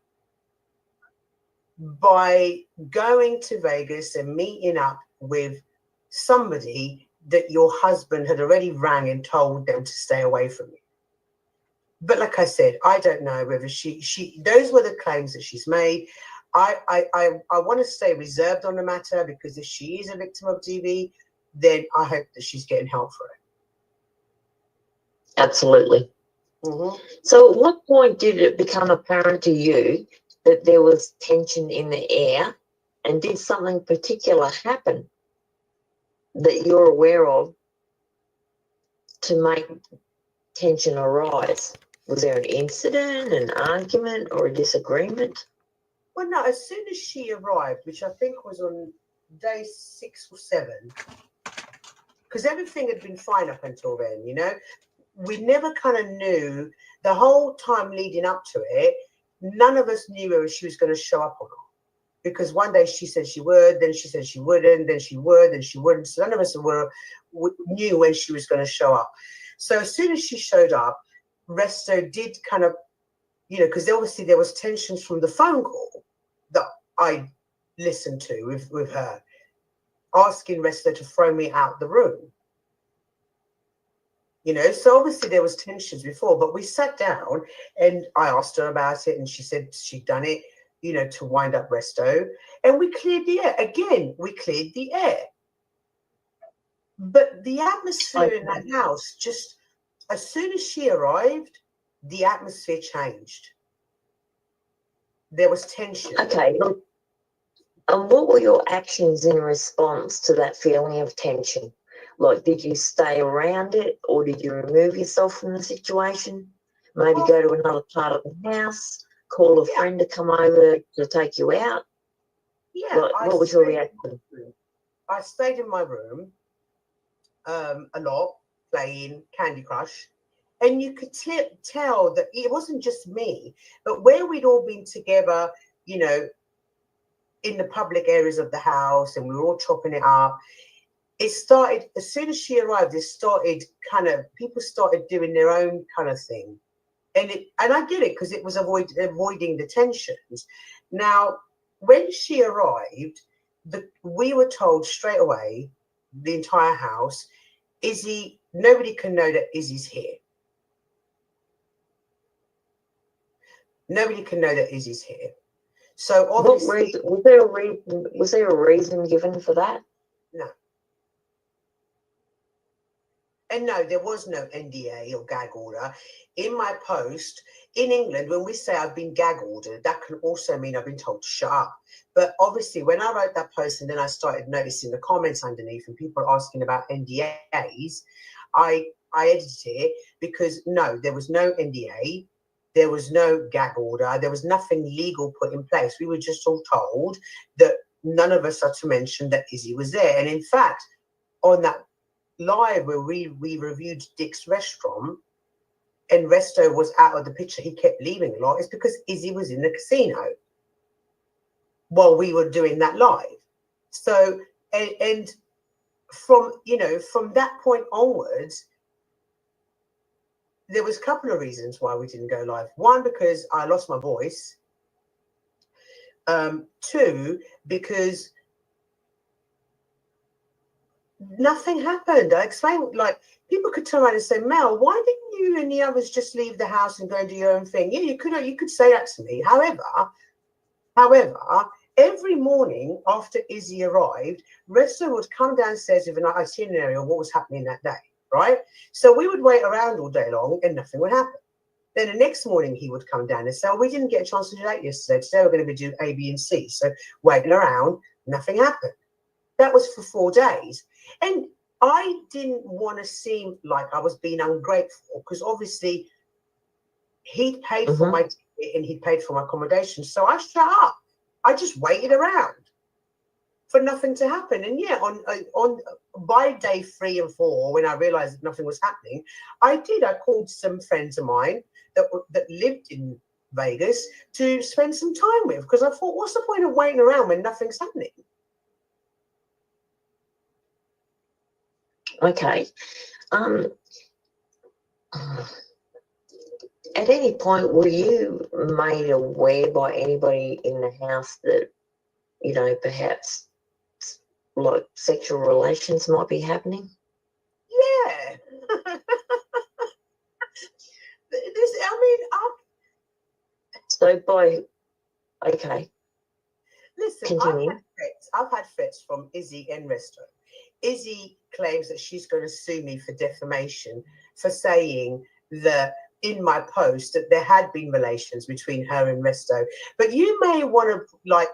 by going to Vegas and meeting up with somebody that your husband had already rang and told them to stay away from you? But like I said, I don't know whether she those were the claims that she's made. I want to stay reserved on the matter, because if she is a victim of DV, then I hope that she's getting help for it. Absolutely. Mm-hmm. So at what point did it become apparent to you that there was tension in the air, and did something particular happen that you're aware of to make tension arise? Was there an incident, an argument, or a disagreement? Well, no, as soon as she arrived, which I think was on day 6 or 7, because everything had been fine up until then, you know, we never kind of knew the whole time leading up to it. None of us knew whether she was going to show up or not, because one day she said she would, then she said she wouldn't, then she would, then she wouldn't. So none of us knew when she was going to show up. So as soon as she showed up, Resto did kind of, you know, because obviously there was tensions from the phone call that I listened to with her, asking Resto to throw me out the room. You know, so obviously there was tensions before, but we sat down and I asked her about it, and she said she'd done it, you know, to wind up Resto, and we cleared the air. Again, we cleared the air. But the atmosphere in that house, just as soon as she arrived, the atmosphere changed. There was tension. Okay, look, and what were your actions in response to that feeling of tension? Like, did you stay around it, or did you remove yourself from the situation? Maybe go to another part of the house, call a friend to come over to take you out? Yeah. Like, what was your reaction? I stayed in my room a lot, playing Candy Crush. And you could tell that it wasn't just me, but where we'd all been together, you know, in the public areas of the house, and we were all chopping it up. It started, as soon as she arrived, it started kind of, people started doing their own kind of thing. And I get it, because it was avoiding the tensions. Now, when she arrived, we were told straight away, the entire house, Izzy, nobody can know that Izzy's here. Nobody can know that Izzy's here. So obviously, was there a reason given for that? No. And no, there was no NDA or gag order. In my post, in England, when we say I've been gag ordered, that can also mean I've been told to shut up. But obviously, when I wrote that post and then I started noticing the comments underneath and people asking about NDAs, I edited it, because no, there was no NDA. There was no gag order. There was nothing legal put in place. We were just all told that none of us are to mention that Izzy was there. And in fact, on that live where we reviewed Dick's restaurant and Resto was out of the picture, he kept leaving a lot, it's because Izzy was in the casino while we were doing that live. So And from, you know, from that point onwards, there was a couple of reasons why we didn't go live. One, because I lost my voice. Two, because nothing happened. I explained, like, people could turn around and say, Mel, why didn't you and the others just leave the house and go and do your own thing? Yeah, you could say that to me. However, every morning after Izzy arrived, Resto would come downstairs with an itinerary of what was happening that day, right? So we would wait around all day long and nothing would happen. Then the next morning he would come down and say, oh, we didn't get a chance to do that yesterday. Today we're going to be doing A, B, and C. So waiting around, nothing happened. That was for 4 days. And I didn't want to seem like I was being ungrateful, because obviously he'd paid for my ticket and he'd paid for my accommodation. So I shut up. I just waited around for nothing to happen. And yeah, on by day 3 and 4, when I realized that nothing was happening, I called some friends of mine that lived in Vegas to spend some time with, because I thought, what's the point of waiting around when nothing's happening? Okay. At any point, were you made aware by anybody in the house that, you know, perhaps like sexual relations might be happening? Yeah. So okay. Listen, continue. I've had threats from Izzy and Resto. Izzy claims that she's going to sue me for defamation for saying that in my post that there had been relations between her and Resto. But you may want to like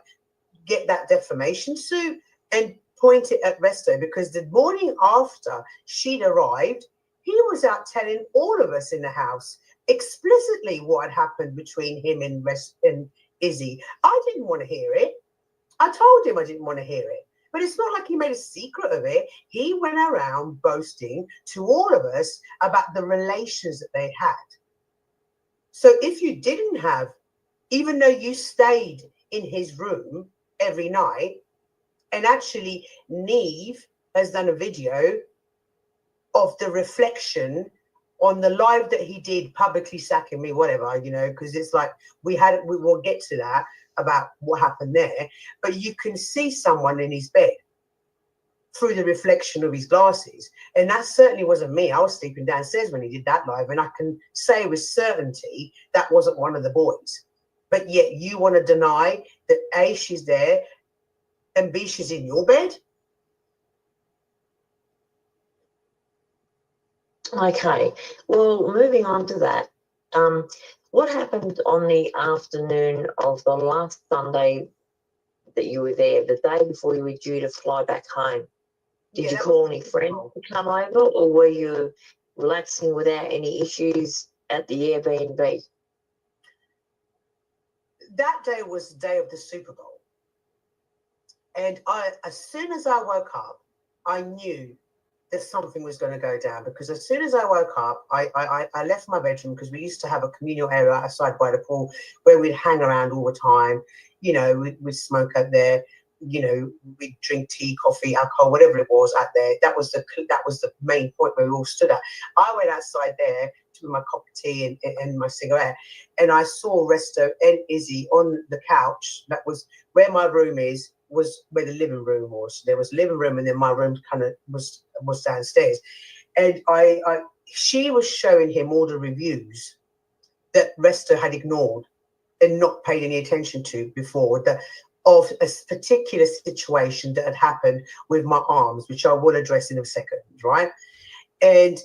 get that defamation suit and point it at Resto, because the morning after she'd arrived, he was out telling all of us in the house explicitly what had happened between him and Izzy. I didn't want to hear it. I told him I didn't want to hear it. But it's not like he made a secret of it. He went around boasting to all of us about the relations that they had. So if you didn't have, even though you stayed in his room every night, and actually Neve has done a video of the reflection on the live that he did publicly sacking me, whatever, you know, because it's like we will get to that about what happened there, but you can see someone in his bed through the reflection of his glasses, and that certainly wasn't me. I was sleeping downstairs when he did that live, and I can say with certainty that wasn't one of the boys. But yet you want to deny that A, she's there, and B, she's in your bed? Okay, well, moving on to that, what happened on the afternoon of the last Sunday that you were there, the day before you were due to fly back home? Did you call any friends to come over, or were you relaxing without any issues at the Airbnb? That day was the day of the Super Bowl. And as soon as I woke up, I knew that something was going to go down, because as soon as I woke up, I left my bedroom, because we used to have a communal area outside by the pool where we'd hang around all the time. You know, we'd smoke out there. You know, we'd drink tea, coffee, alcohol, whatever it was out there. That was the main point where we all stood at. I went outside there to my cup of tea and my cigarette, and I saw Resto and Izzy on the couch. That was where my room is, was where the living room was. There was a living room, and then my room kind of was downstairs. And she was showing him all the reviews that Resto had ignored and not paid any attention to before, of a particular situation that had happened with my arms, which I will address in a second, right? And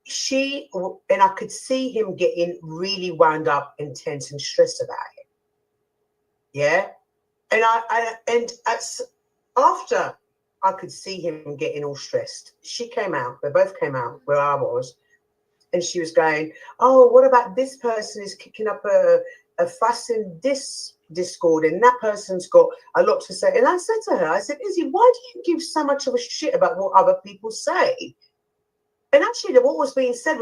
I could see him getting really wound up and tense and stressed about it. Yeah. And after I could see him getting all stressed, she came out. They both came out where I was, and she was going, "Oh, what about this person is kicking up a fuss in this Discord, and that person's got a lot to say." And I said to her, I said, "Izzy, why do you give so much of a shit about what other people say?" And actually, what was being said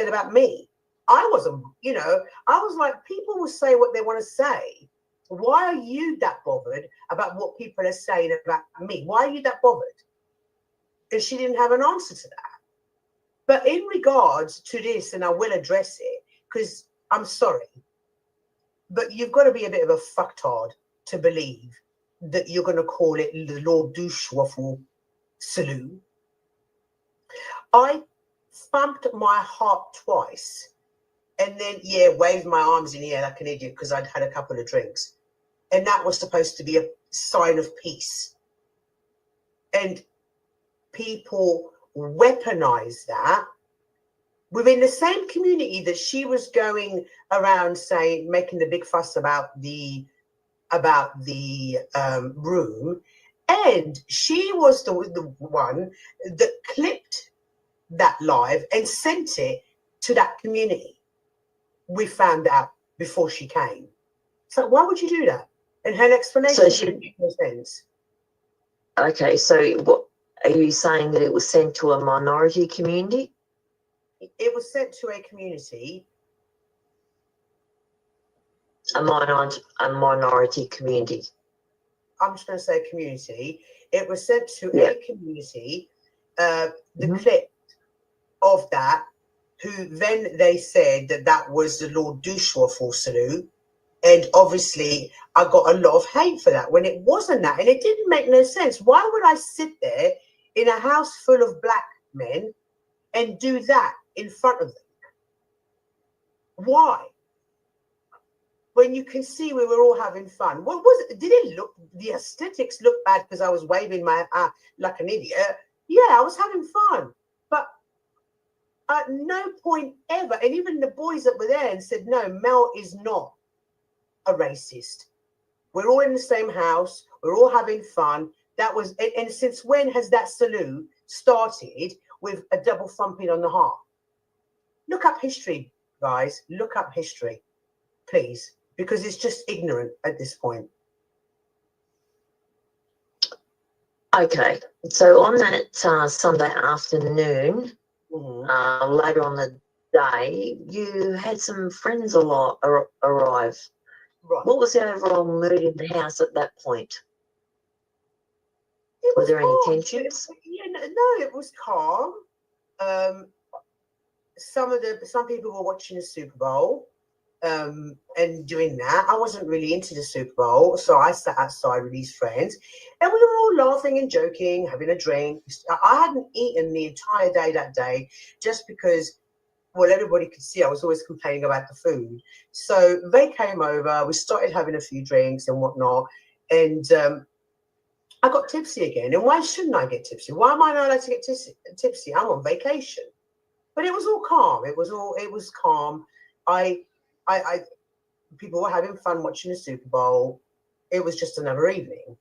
about me. I wasn't, you know, I was like, people will say what they want to say. Why are you that bothered about what people are saying about me? Why are you that bothered? And she didn't have an answer to that. But in regards to this, and I will address it, because I'm sorry, but you've got to be a bit of a fucktard to believe that you're going to call it the Lord Douchewaffle salute. I thumped my heart twice and then, waved my arms in the air like an idiot because I'd had a couple of drinks. And that was supposed to be a sign of peace. And people weaponize that within the same community that she was going around saying, making the big fuss about the room. And she was the one that clipped that live and sent it to that community. We found out before she came. So why would you do that? And her explanation didn't make no sense. Okay, so what are you saying, that it was sent to a minority community? It was sent to a community. A minority community. I'm just going to say community. It was sent to a community. The clip of that, who then they said that was the Lord Douchewaffle salute. And obviously, I got a lot of hate for that when it wasn't that. And it didn't make no sense. Why would I sit there in a house full of black men and do that in front of them? Why? When you can see we were all having fun. What was it? Did it look, the aesthetics look bad because I was waving my like an idiot? Yeah, I was having fun. But at no point ever, and even the boys that were there and said, no, Mel is not a racist. We're all in the same house. We're all having fun. That was, and since when has that salute started with a double thumping on the heart? Look up history, guys. Look up history, please, because it's just ignorant at this point. Okay, so on that Sunday afternoon, later on the day, you had some friends arrive. Right. What was the overall mood in the house at that point? Were there any calm. tensions? No, it was calm. Some people were watching the Super Bowl and doing that. I wasn't really into the Super Bowl, so I sat outside with these friends, and we were all laughing and joking, having a drink. I hadn't eaten the entire day that day just because, well, everybody could see I was always complaining about the food. So they came over, we started having a few drinks and whatnot, and I got tipsy again. And why shouldn't I get tipsy? Why am I not allowed to get tipsy? I'm on vacation. But it was all calm. It was calm. People were having fun watching the Super Bowl. It was just another evening.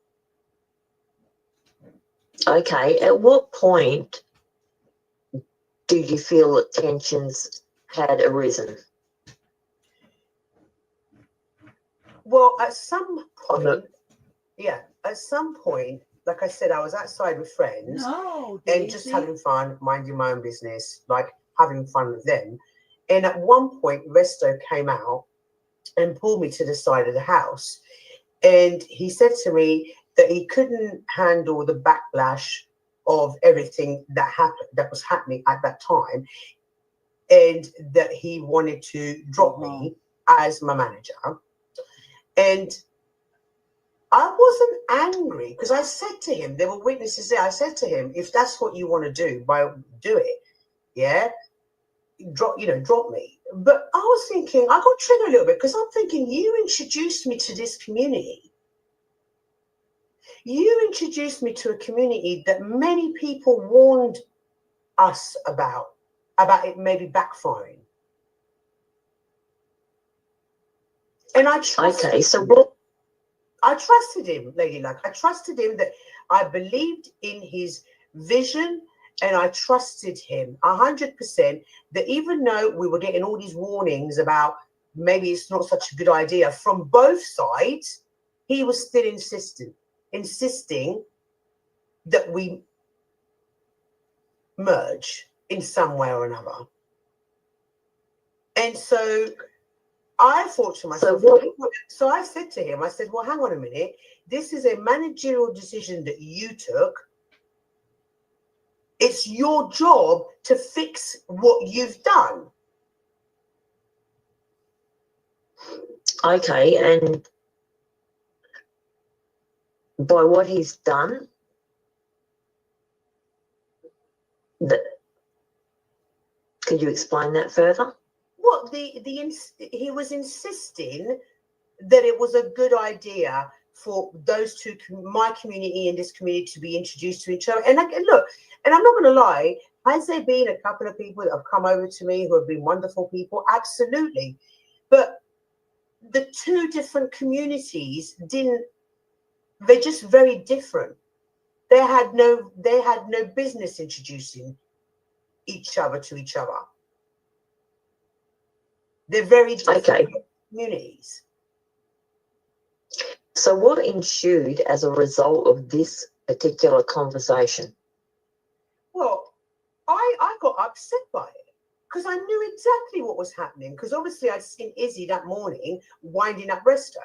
Okay, at what point did you feel that tensions had arisen? Well, at some point, like I said, I was outside with friends and just having fun, minding my own business, like having fun with them. And at one point, Resto came out and pulled me to the side of the house. And he said to me that he couldn't handle the backlash of everything that was happening at that time, and that he wanted to drop me as my manager. And I wasn't angry because I said to him, there were witnesses there. I said to him, if that's what you want to do, do it. Yeah, drop me. But I was thinking, I got triggered a little bit because I'm thinking, you introduced me to this community. You introduced me to a community that many people warned us about it maybe backfiring. And I trusted I trusted him, Lady Luck. I trusted him, that I believed in his vision, and I trusted him 100%, that even though we were getting all these warnings about maybe it's not such a good idea from both sides, he was still insisting that we merge in some way or another. And so I thought to myself, So so I said to him, I said, well, hang on a minute. This is a managerial decision that you took. It's your job to fix what you've done. Okay, and by what he's done, could you explain that further? What he was insisting that it was a good idea for those two, my community and this community, to be introduced to each other. And look, and I'm not going to lie, has there been a couple of people that have come over to me who have been wonderful people? Absolutely. But the two different communities they're just very different. They had no business introducing each other to each other. They're very different communities. So what ensued as a result of this particular conversation? Well, I got upset by it because I knew exactly what was happening, because obviously I'd seen Izzy that morning winding up Resto,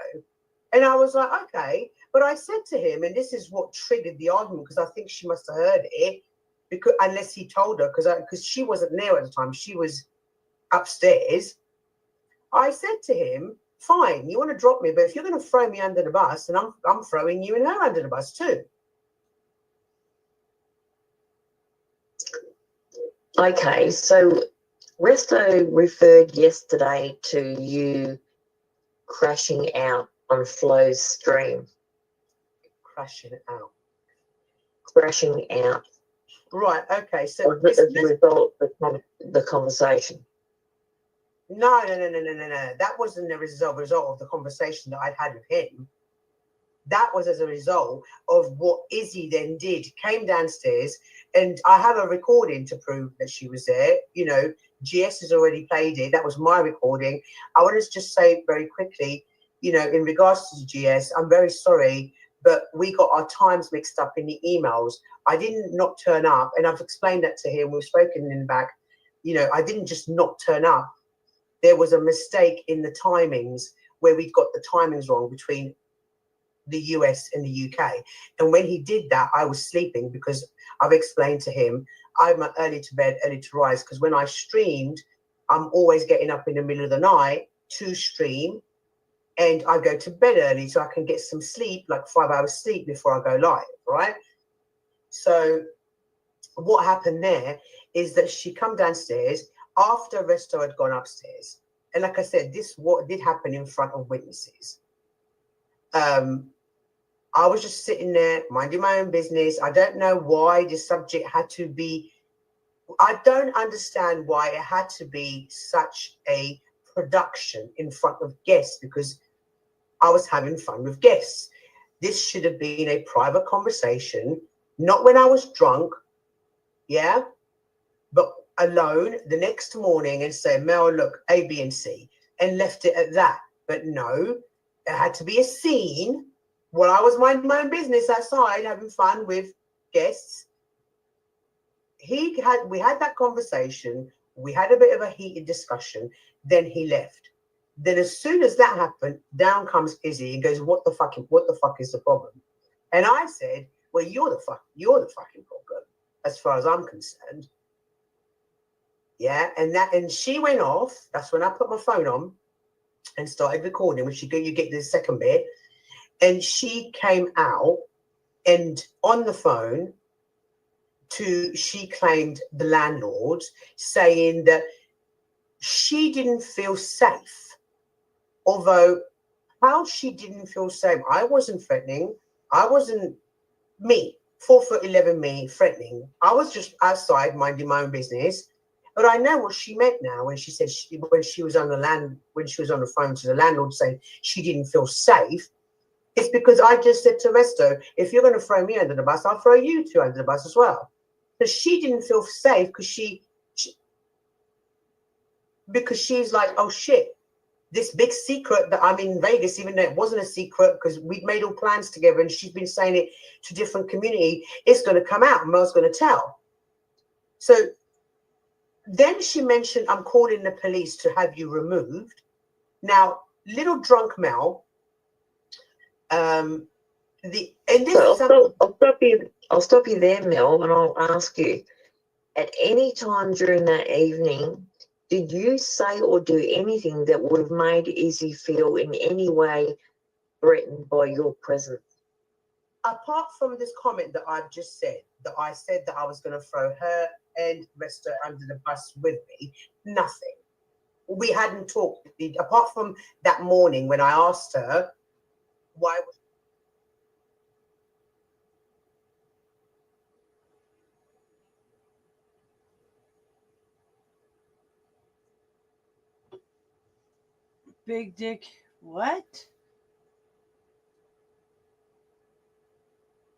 and I was like, okay. But I said to him, and this is what triggered the argument, because I think she must have heard it, because unless he told her, because she wasn't there at the time, she was upstairs. I said to him, fine, you want to drop me, but if you're going to throw me under the bus, then I'm throwing you and her under the bus too. Okay, so Resto referred yesterday to you crashing out on Flo's stream. Crashing out. Crashing out. Right, okay, so as a result of the conversation. No. That wasn't a result of the conversation that I'd had with him. That was as a result of what Izzy then did. Came downstairs, and I have a recording to prove that she was there. You know, GS has already played it. That was my recording. I want to just say very quickly, you know, in regards to GS, I'm very sorry, but we got our times mixed up in the emails. I didn't not turn up, and I've explained that to him. We've spoken in the back. You know, I didn't just not turn up. There was a mistake in the timings where we'd got the timings wrong between the US and the UK. And when he did that, I was sleeping, because I've explained to him, I'm early to bed, early to rise, because when I streamed, I'm always getting up in the middle of the night to stream, and I go to bed early so I can get some sleep, like 5 hours sleep before I go live, right? So what happened there is that she come downstairs after Resto had gone upstairs. And like I said, this what did happen in front of witnesses. I was just sitting there minding my own business. I don't know why the subject had to be, I don't understand why it had to be such a production in front of guests, because I was having fun with guests. This should have been a private conversation, not when I was drunk, yeah, but alone the next morning, and say, Mel, look, A, B, and C, and left it at that. But no, it had to be a scene while I was minding my own business outside, having fun with guests. We had that conversation. We had a bit of a heated discussion. Then he left. Then as soon as that happened, down comes Izzy and goes, what the fuck is the problem? And I said, well, you're the fucking problem, as far as I'm concerned. Yeah, and she went off. That's when I put my phone on and started recording, which you get the second bit. And she came out, and on the phone she claimed the landlord, saying that she didn't feel safe. Although how she didn't feel safe, I wasn't threatening. I wasn't 4'11" me threatening. I was just outside minding my own business. But I know what she meant now when she said when she was on the phone to the landlord saying she didn't feel safe. It's because I just said to Resto, if you're going to throw me under the bus, I'll throw you two under the bus as well. But she didn't feel safe because she's like, oh shit, this big secret that I'm in Vegas, even though it wasn't a secret because we'd made all plans together, and she's been saying it to different community, it's going to come out and Mel's going to tell. So then she mentioned, I'm calling the police to have you removed. Now, little drunk Mel, I'll stop you there, Mel, and I'll ask you, at any time during that evening, did you say or do anything that would have made Izzy feel in any way threatened by your presence? Apart from this comment that I've just said, that I said that I was going to throw her and Resta under the bus with me, nothing. We hadn't talked, apart from that morning when I asked her why was Big Dick, what?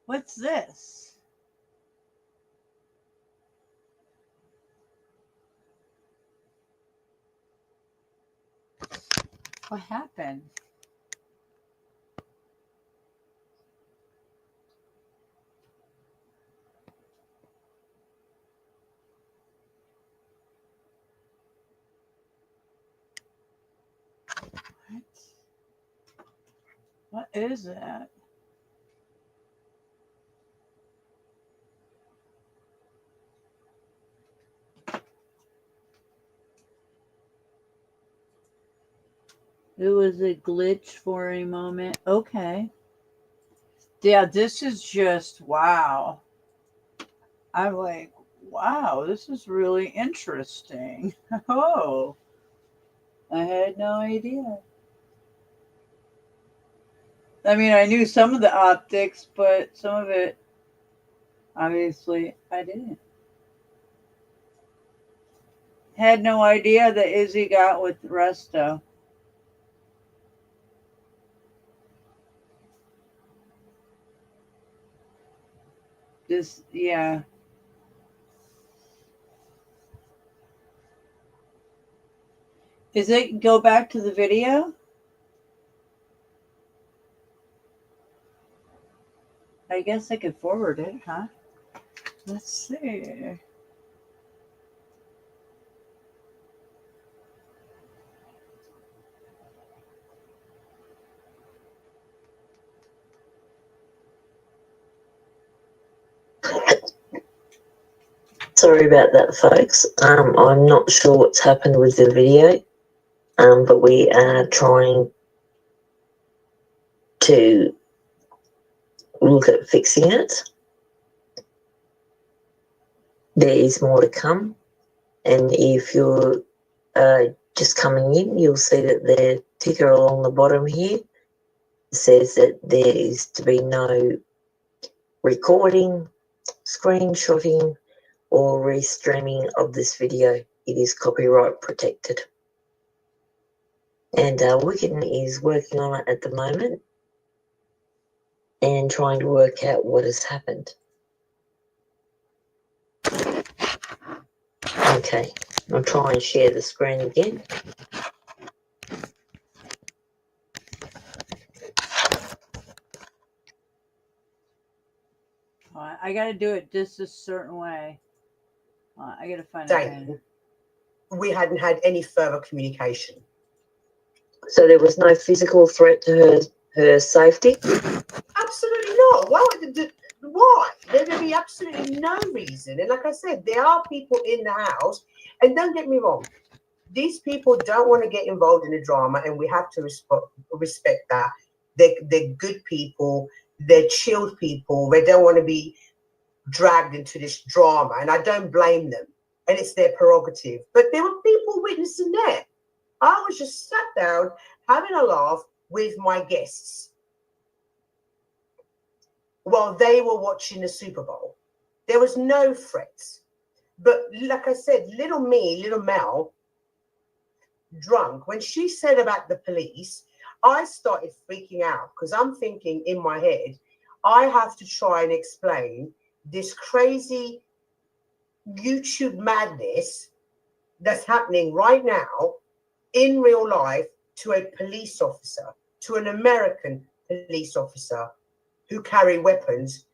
What's this? What happened? What is that? It was a glitch for a moment. Okay. Yeah, this is just wow. I'm like, wow, this is really interesting. Oh, I had no idea. I mean, I knew some of the optics, but some of it, obviously, I didn't. Had no idea that Izzy got with Resto. Just, yeah. Is it go back to the video? I guess I could forward it, huh? Let's see. Sorry about that, folks. I'm not sure what's happened with the video, but we are trying to look at fixing it. There is more to come, and if you're just coming in, you'll see that the ticker along the bottom here says that there is to be no recording, screenshotting, or restreaming of this video. It is copyright protected. And Wiccan is working on it at the moment and trying to work out what has happened. Okay, I'll try and share the screen again. I got to do it just a certain way. I got to find it. We hadn't had any further communication. So there was no physical threat to her safety? Absolutely not. Why? There would be absolutely no reason. And like I said, there are people in the house, and don't get me wrong, these people don't want to get involved in the drama, and we have to respect that. They're good people. They're chilled people. They don't want to be dragged into this drama, and I don't blame them. And it's their prerogative. But there were people witnessing that. I was just sat down having a laugh with my guests while they were watching the Super Bowl. There was no threats. But like I said, little Mel, drunk, when she said about the police, I started freaking out because I'm thinking in my head, I have to try and explain this crazy YouTube madness that's happening right now in real life to a police officer, to an American police officer who carry weapons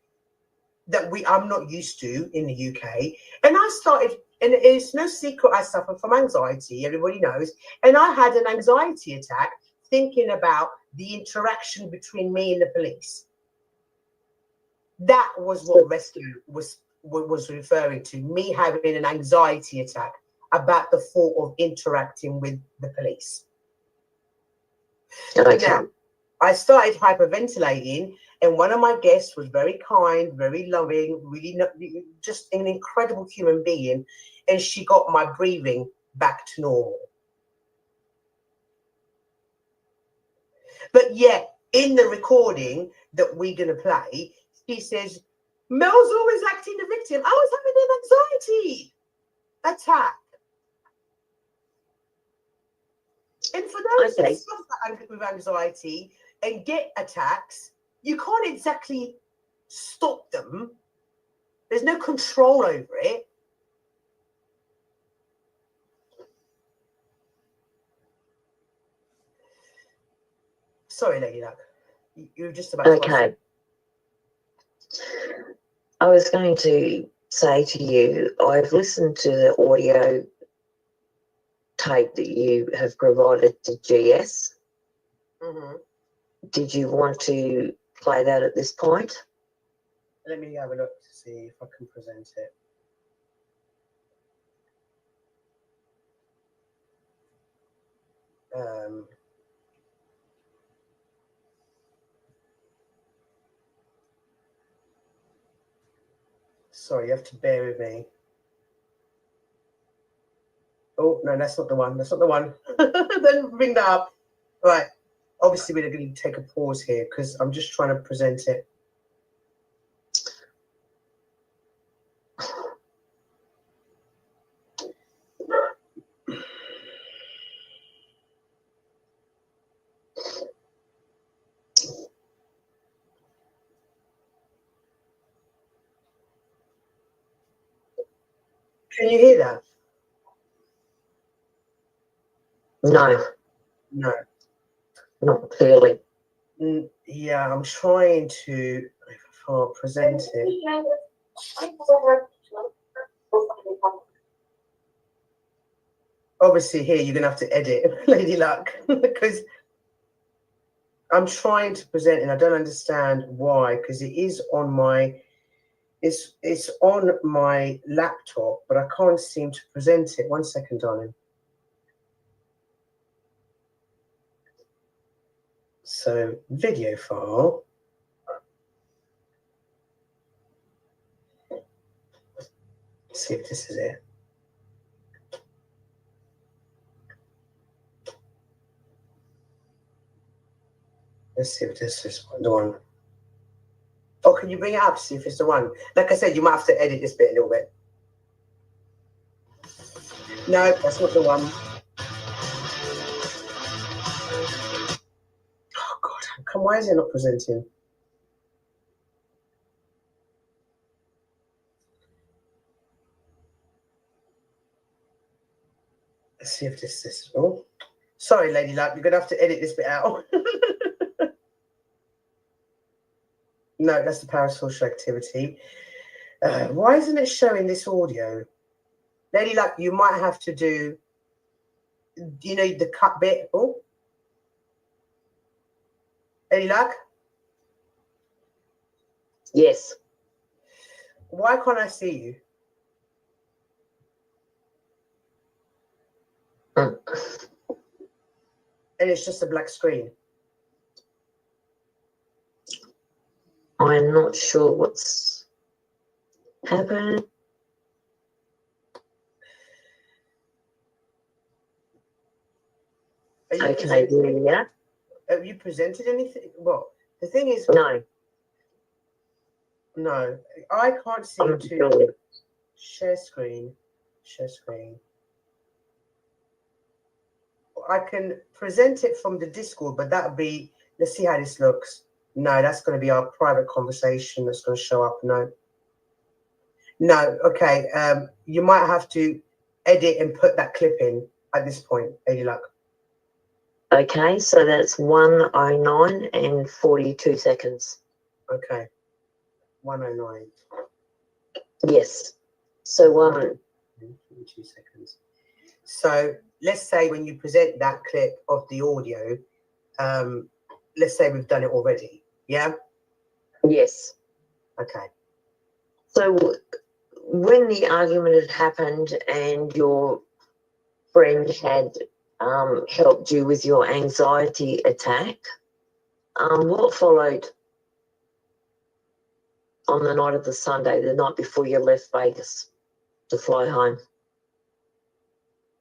that I'm not used to in the UK. And I started And it's no secret I suffer from anxiety, everybody knows. And I had an anxiety attack thinking about the interaction between me and the police. That was what rescue was referring to, me having an anxiety attack about the thought of interacting with the police. Okay. Now, I started hyperventilating, and one of my guests was very kind, very loving, really just an incredible human being, and she got my breathing back to normal. But yet, in the recording that we're going to play, she says, Mel's always acting the victim. I was having an anxiety attack. And for those who suffer with anxiety and get attacks, you can't exactly stop them. There's no control over it. Sorry, Lady Luck. You were just about to Okay. I was going to say to you, I've listened to the audio tape that you have provided to GS. Mm-hmm. Did you want to play that at this point? Let me have a look to see if I can present it. Sorry, you have to bear with me. Oh, no, that's not the one. That's not the one. Don't bring that up. Right. Obviously, we're going to take a pause here because I'm just trying to present it. Can you hear that? No. No. Not clearly. Yeah, I'm trying to present it. Obviously, here you're going to have to edit, Lady Luck, because I'm trying to present it and I don't understand why, because it is on my... It's on my laptop, but I can't seem to present it. 1 second, darling. So, video file. Let's see if this is it. Let's see if this is the one. Oh, can you bring it up, see if it's the one? Like I said, you might have to edit this bit a little bit. No, that's not the one. Oh, God. Come, why is it not presenting? Let's see if this is... Oh, sorry, Lady Luck. You're going to have to edit this bit out. No, that's the parasocial activity. Why isn't it showing this audio? Lady Luck, you might have to do, you know, the cut bit. Oh. Lady Luck? Yes. Why can't I see you? And it's just a black screen. I'm not sure what's happened. Okay, yeah. Have you presented anything? Well, the thing is... No. No. I can't seem to... Sure. Share screen. Share screen. I can present it from the Discord, but that would be... Let's see how this looks. No, that's going to be our private conversation that's going to show up. No. No, okay. You might have to edit and put that clip in at this point, Lady Luck. Okay, so that's 1:09 and 42 seconds. Okay. 1:09. Yes. So 22 seconds. So let's say when you present that clip of the audio, let's say we've done it already. Yeah? Yes. Okay. So when the argument had happened and your friend had helped you with your anxiety attack, what followed on the night of the Sunday, the night before you left Vegas to fly home?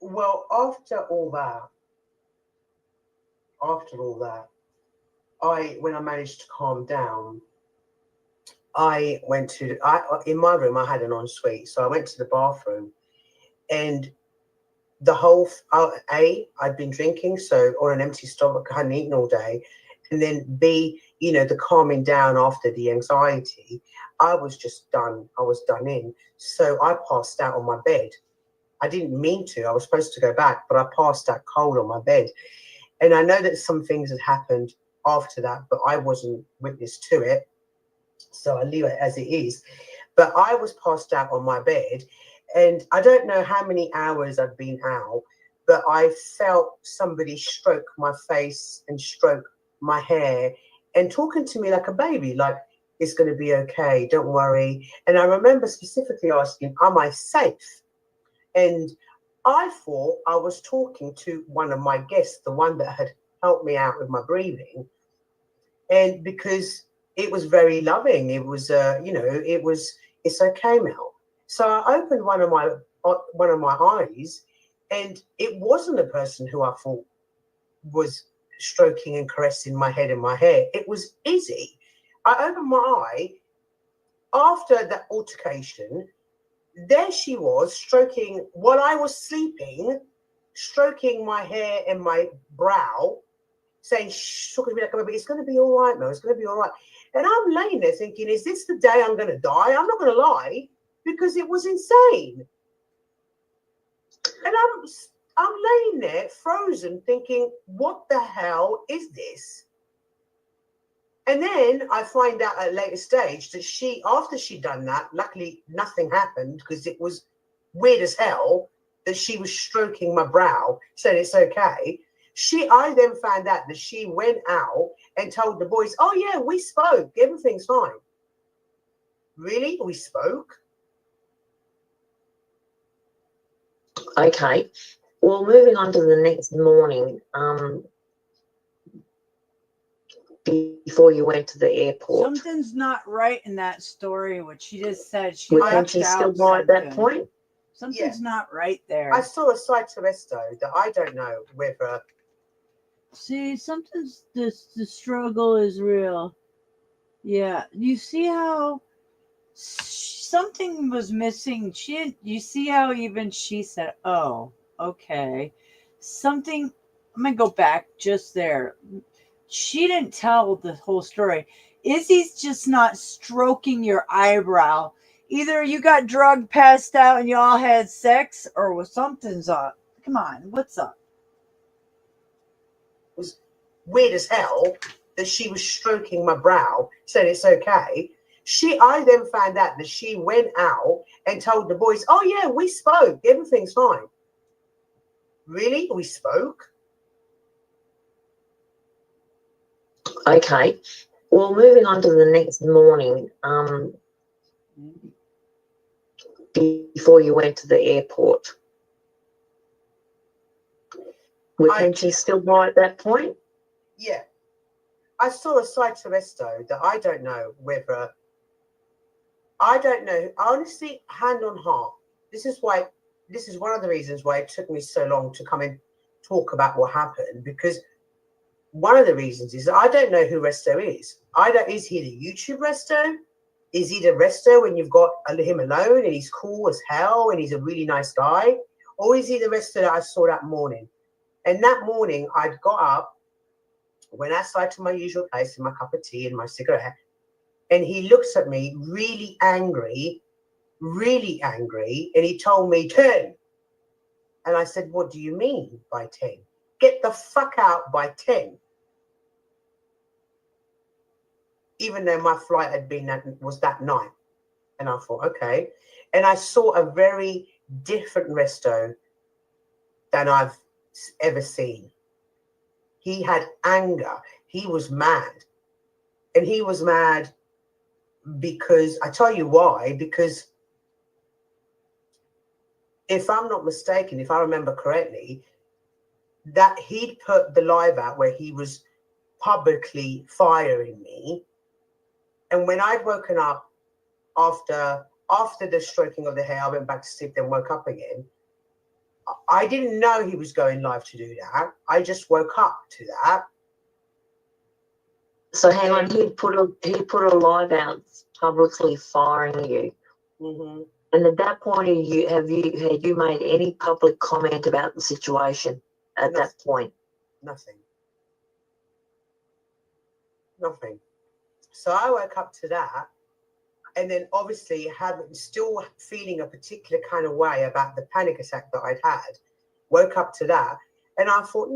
Well, after all that, when I managed to calm down, I went to, in my room, I had an ensuite. So I went to the bathroom and the whole, I'd been drinking, so on an empty stomach, I hadn't eaten all day. And then B, you know, the calming down after the anxiety, I was just done. I was done in. So I passed out on my bed. I didn't mean to. I was supposed to go back, but I passed out cold on my bed. And I know that some things had happened after that, but I wasn't witness to it. So I leave it as it is. But I was passed out on my bed. And I don't know how many hours I'd been out, but I felt somebody stroke my face and stroke my hair and talking to me like a baby, like, it's going to be okay, don't worry. And I remember specifically asking, am I safe? And I thought I was talking to one of my guests, the one that had helped me out with my breathing. And because it was very loving, it was, it's okay, Mel. So I opened one of my eyes, and it wasn't a person who I thought was stroking and caressing my head and my hair. It was Izzy. I opened my eye after that altercation. There she was, stroking while I was sleeping, stroking my hair and my brow, saying, shh, talking to me like a baby, it's going to be all right, Mel, it's going to be all right. And I'm laying there thinking, is this the day I'm going to die? I'm not going to lie, because it was insane. And I'm laying there frozen thinking, what the hell is this? And then I find out at a later stage that after she'd done that, luckily nothing happened because it was weird as hell, that she was stroking my brow, saying it's okay. I then found out that she went out and told the boys, oh yeah, we spoke, everything's fine. Really? We spoke? Okay. Well, moving on to the next morning, before you went to the airport. Something's not right in that story, what she just said. She Well, left can't you still out buy at that something. point? Something's not right there. I saw a side to Resto that I don't know whether. See, the struggle is real. Yeah, you see how something was missing. You see how even she said, "Oh, okay, something." I'm gonna go back just there. She didn't tell the whole story. Izzy's just not stroking your eyebrow. Either you got drugged, passed out, and y'all had sex, or something's up. Come on, what's up? It was weird as hell that she was stroking my brow, saying it's okay. I then found out that she went out and told the boys, oh yeah, we spoke, everything's fine. Really? We spoke? Okay. Well, moving on to the next morning, before you went to the airport. Can't you still buy at that point? Yeah. I saw a side to Resto that I don't know whether. I don't know. Honestly, hand on heart. This is one of the reasons why it took me so long to come and talk about what happened, because one of the reasons is I don't know who Resto is. Is he the YouTube Resto? Is he the Resto when you've got him alone and he's cool as hell and he's a really nice guy? Or is he the Resto that I saw that morning? And that morning I'd got up, went outside to my usual place with my cup of tea and my cigarette, and he looks at me really angry, and he told me 10. And I said, what do you mean by 10? Get the fuck out by 10. Even though my flight was that night. And I thought, okay. And I saw a very different Resto than I've ever seen. He had anger. He was mad. And he was mad because, I tell you why, because if I'm not mistaken, if I remember correctly, that he'd put the live out where he was publicly firing me. And when I'd woken up after the stroking of the hair, I went back to sleep, then woke up again. I didn't know he was going live to do that. I just woke up to that. So hang on, he put a live out publicly firing you. Mm-hmm. And at that point, had you made any public comment about the situation at that point? Nothing. So I woke up to that, and then obviously still feeling a particular kind of way about the panic attack that I'd had. Woke up to that, and I thought,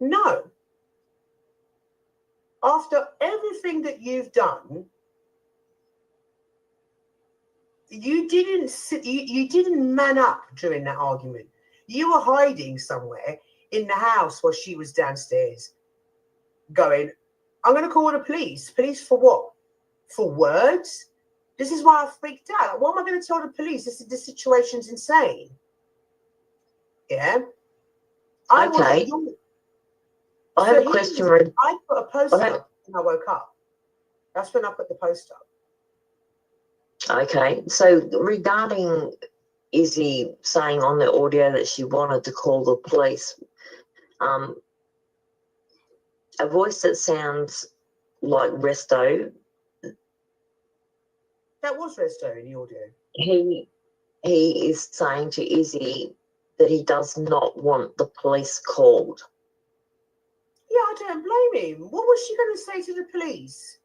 no. After everything that you've done, you didn't man up during that argument. You were hiding somewhere in the house while she was downstairs going, I'm going to call the police. Police for what? For words? This is why I freaked out. Like, what am I going to tell the police? This situation's insane. Yeah. Okay. I have a question. I put a post up when I woke up. That's when I put the post up. Okay. So regarding Izzy saying on the audio that she wanted to call the police, a voice that sounds like Resto. That was Resto in the audio. He is saying to Izzy that he does not want the police called. Yeah, I don't blame him. What was she going to say to the police?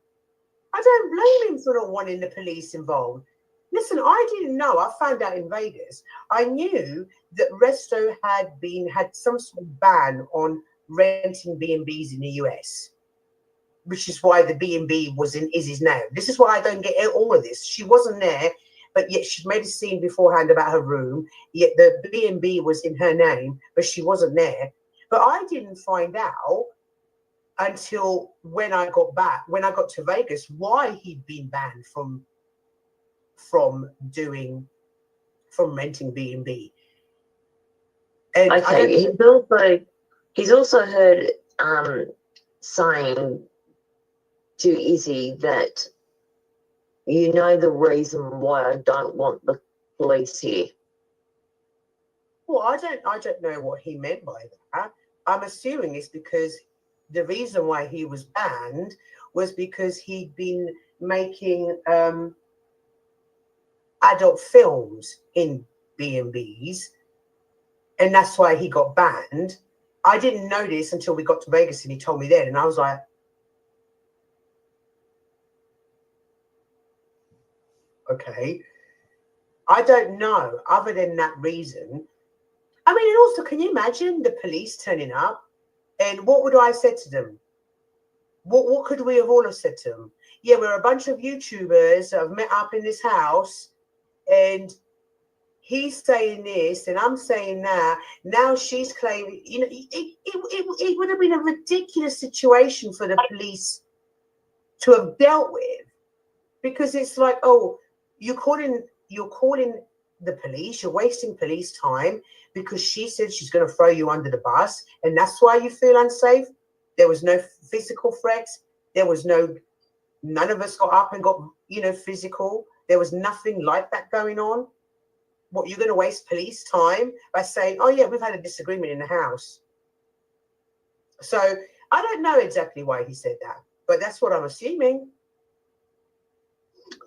I don't blame him for not wanting the police involved. Listen, I didn't know. I found out in Vegas. I knew that Resto had some sort of ban on renting B&Bs in the US, which is why the B&B was in Izzy's name. This is why I don't get all of this. She wasn't there, but yet she'd made a scene beforehand about her room. Yet the B&B was in her name, but she wasn't there. But I didn't find out until when I got to Vegas, why he'd been banned from renting B&B. And okay, he's also heard saying to Izzy that you know the reason why I don't want the police here. Well, I don't know what he meant by that. I'm assuming it's because the reason why he was banned was because he'd been making adult films in B&Bs, and that's why he got banned. I didn't know this until we got to Vegas and he told me then, and I was like, okay. I don't know, other than that reason. I mean, and also, can you imagine the police turning up? And what would I have said to them? What could we have all have said to them? Yeah, we're a bunch of YouTubers that have met up in this house, and he's saying this, and I'm saying that. Now she's claiming, it would have been a ridiculous situation for the police to have dealt with, because it's like, oh, you're calling the police, you're wasting police time because she said she's going to throw you under the bus, and that's why you feel unsafe. There was no physical threats. None of us got up and got, physical. There was nothing like that going on. What, you're going to waste police time by saying, oh yeah, we've had a disagreement in the house? So I don't know exactly why he said that, but that's what I'm assuming.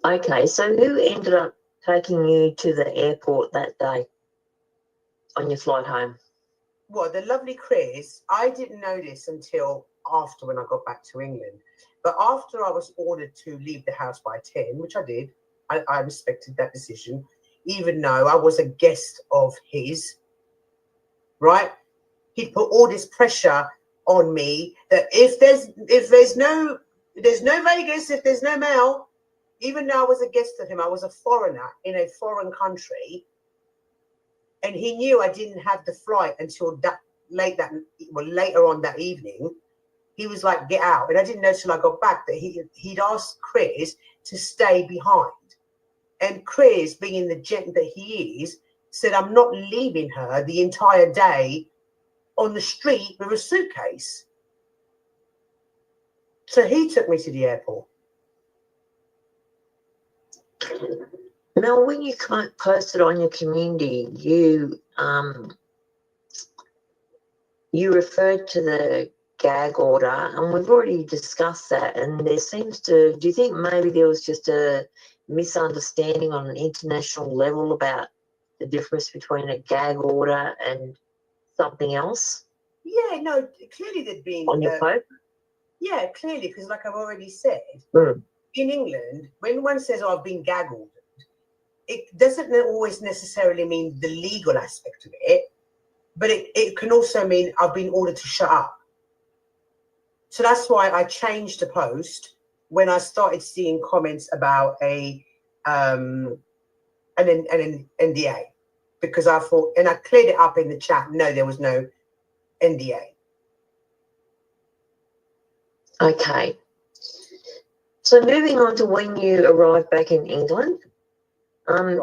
Okay, so who ended up taking you to the airport that day on your flight home? Well, the lovely Chris, I didn't know this until after, when I got back to England. But after I was ordered to leave the house by 10, which I did, I respected that decision, even though I was a guest of his, right? He put all this pressure on me that if there's no Vegas, if there's no Mel, even though I was a guest of him, I was a foreigner in a foreign country, and he knew I didn't have the flight until later on that evening. He was like, "Get out," and I didn't know till I got back that he'd asked Chris to stay behind, and Chris, being the gent that he is, said, "I'm not leaving her the entire day on the street with a suitcase." So he took me to the airport. Mel, when you posted on your community, you referred to the gag order, and we've already discussed that. And there seems to, do you think maybe there was just a misunderstanding on an international level about the difference between a gag order and something else? Yeah, no, clearly there'd been on your post? Yeah, clearly, because like I've already said, in England, when one says, "Oh, I've been gag ordered," it doesn't always necessarily mean the legal aspect of it, but it can also mean I've been ordered to shut up. So that's why I changed the post when I started seeing comments about an NDA, because I thought, and I cleared it up in the chat. No, there was no NDA. Okay. So moving on to when you arrived back in England,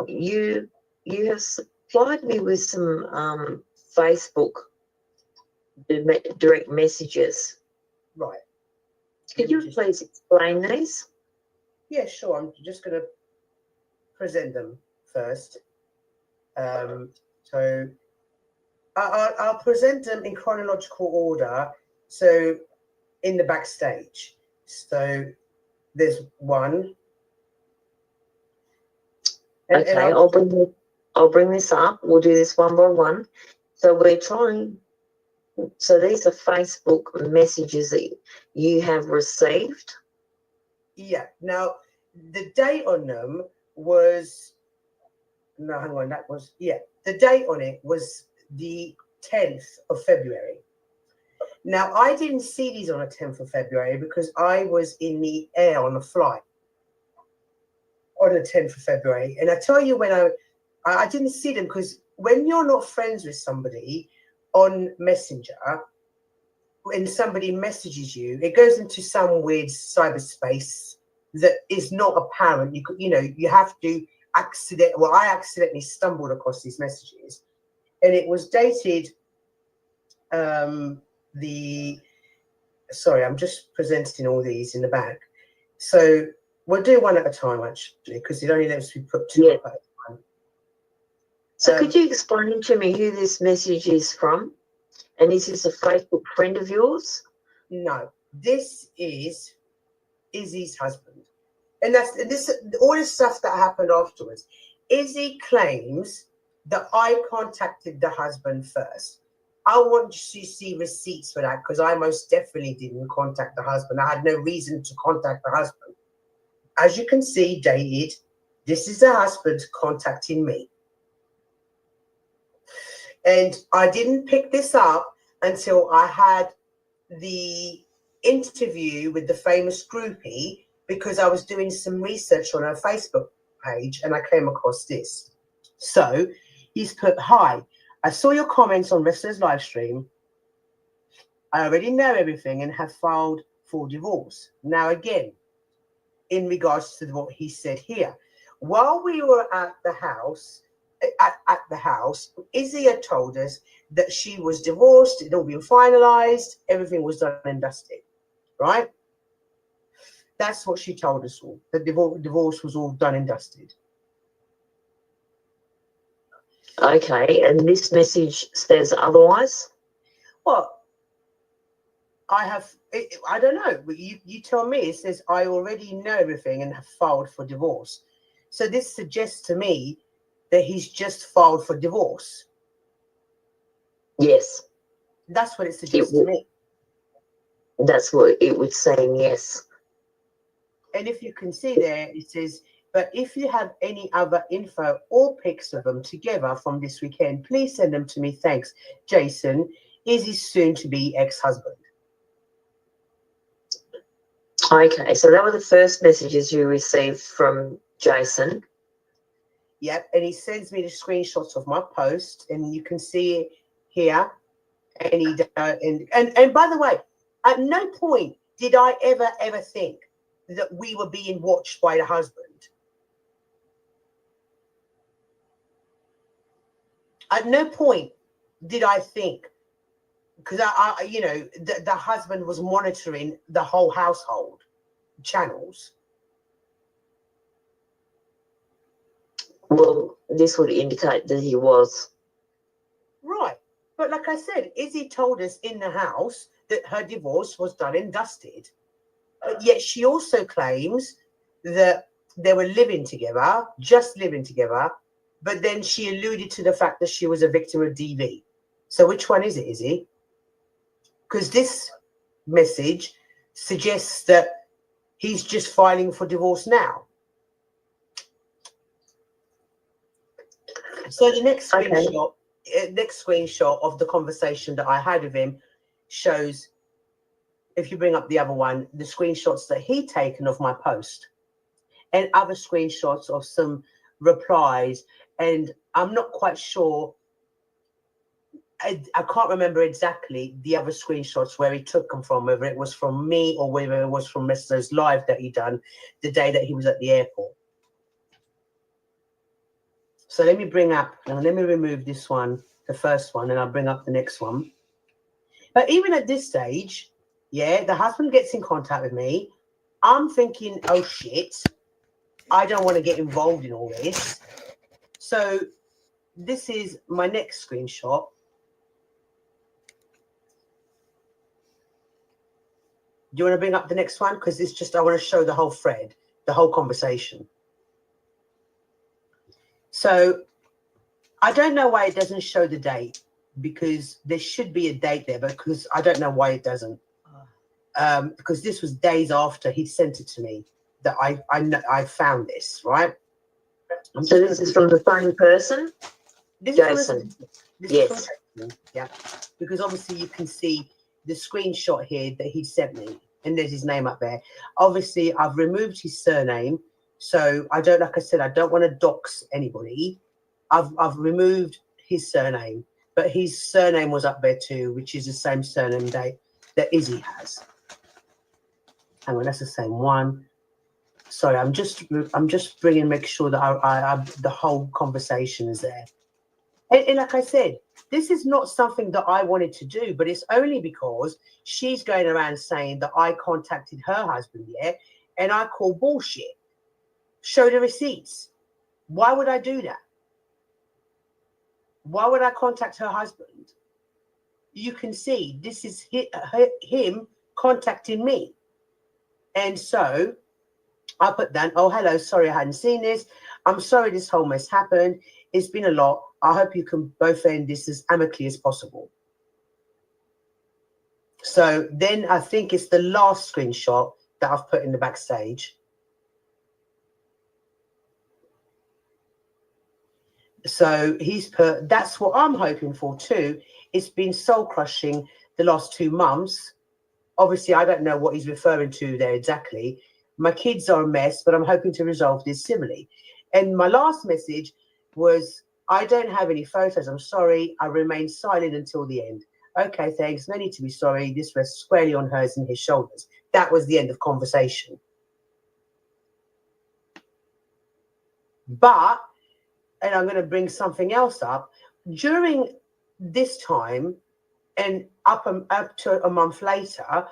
you have supplied me with some Facebook direct messages. Right. Could you please explain these? Yeah, sure. I'm just going to present them first. So I'll present them in chronological order. So in the backstage. So there's one. Okay, I'll bring this up. We'll do this one by one. So so these are Facebook messages that you have received? Yeah. Now, the date on them was, no, hang on, the date on it was the 10th of February. Now, I didn't see these on the 10th of February because I was in the air on the flight on the 10th of February. And I tell you, when I didn't see them, because when you're not friends with somebody on Messenger, when somebody messages you, it goes into some weird cyberspace that is not apparent. You have to I accidentally stumbled across these messages, and it was dated sorry, I'm just presenting all these in the back. So we'll do one at a time, actually, because it only lets me put two up at a time. So could you explain to me who this message is from? And is this a Facebook friend of yours? No, this is Izzy's husband. And that's all this stuff that happened afterwards. Izzy claims that I contacted the husband first. I want you to see receipts for that, because I most definitely didn't contact the husband. I had no reason to contact the husband. As you can see, dated, this is the husband contacting me. And I didn't pick this up until I had the interview with the famous groupie, because I was doing some research on her Facebook page and I came across this. So he's put, "Hi, I saw your comments on Wrestler's live stream. I already know everything and have filed for divorce." Now, again, in regards to what he said here, while we were at the house, Izzy had told us that she was divorced, it had all been finalized, everything was done and dusted, right? That's what she told us all. The divorce was all done and dusted. Okay, and this message says otherwise? Well, I don't know. You tell me. It says, "I already know everything and have filed for divorce." So this suggests to me that he's just filed for divorce. Yes. That's what it suggests to me. That's what it would seem, yes. And if you can see there, it says, "But if you have any other info or pics of them together from this weekend, please send them to me. Thanks, Jason, Izzy's soon-to-be ex-husband." Okay, so that were the first messages you received from Jason. Yep, and he sends me the screenshots of my post, and you can see it here. And he and by the way, at no point did I ever think that we were being watched by the husband. At no point did I think, because I you know, the husband was monitoring the whole household channels. Well, this would indicate that he was. Right. But like I said, Izzy told us in the house that her divorce was done and dusted. But yet she also claims that they were living together, just living together. But then she alluded to the fact that she was a victim of DV. So which one is it, Izzy? Because this message suggests that he's just filing for divorce now. So the next screenshot of the conversation that I had with him shows, if you bring up the other one, the screenshots that he'd taken of my post and other screenshots of some replies. And I'm not quite sure. I can't remember exactly the other screenshots where he took them from, whether it was from me or whether it was from Mr.'s live that he done the day that he was at the airport. So let me remove this one, the first one, and I'll bring up the next one. But even at this stage, yeah, the husband gets in contact with me. I'm thinking, oh shit, I don't want to get involved in all this. So this is my next screenshot. Do you want to bring up the next one? Because it's just, I want to show the whole thread, the whole conversation. So I don't know why it doesn't show the date, because there should be a date there, but because I don't know why it doesn't. Because this was days after he sent it to me that I found this, right? So this is from the same person? Jason. Yes. Yeah, because obviously you can see the screenshot here that he sent me, and there's his name up there. Obviously, I've removed his surname, so I don't, like I said, I don't want to dox anybody. I've removed his surname, but his surname was up there too, which is the same surname that Izzy has. Hang on, that's the same one. Sorry, I'm just make sure that I the whole conversation is there. And like I said, this is not something that I wanted to do, but it's only because she's going around saying that I contacted her husband, yeah, and I call bullshit. Show the receipts. Why would I do that? Why would I contact her husband? You can see this is him contacting me. And so I put down, oh, hello, sorry I hadn't seen this. I'm sorry this whole mess happened. It's been a lot. I hope you can both end this as amicably as possible. So then I think it's the last screenshot that I've put in the backstage. So he's put, that's what I'm hoping for too. It's been soul crushing the last 2 months. Obviously, I don't know what he's referring to there exactly. My kids are a mess, but I'm hoping to resolve this civilly. And my last message was, I don't have any photos. I'm sorry. I remain silent until the end. Okay, thanks. No need to be sorry. This rests squarely on hers and his shoulders. That was the end of conversation. But, and I'm going to bring something else up, during this time and up to a month later,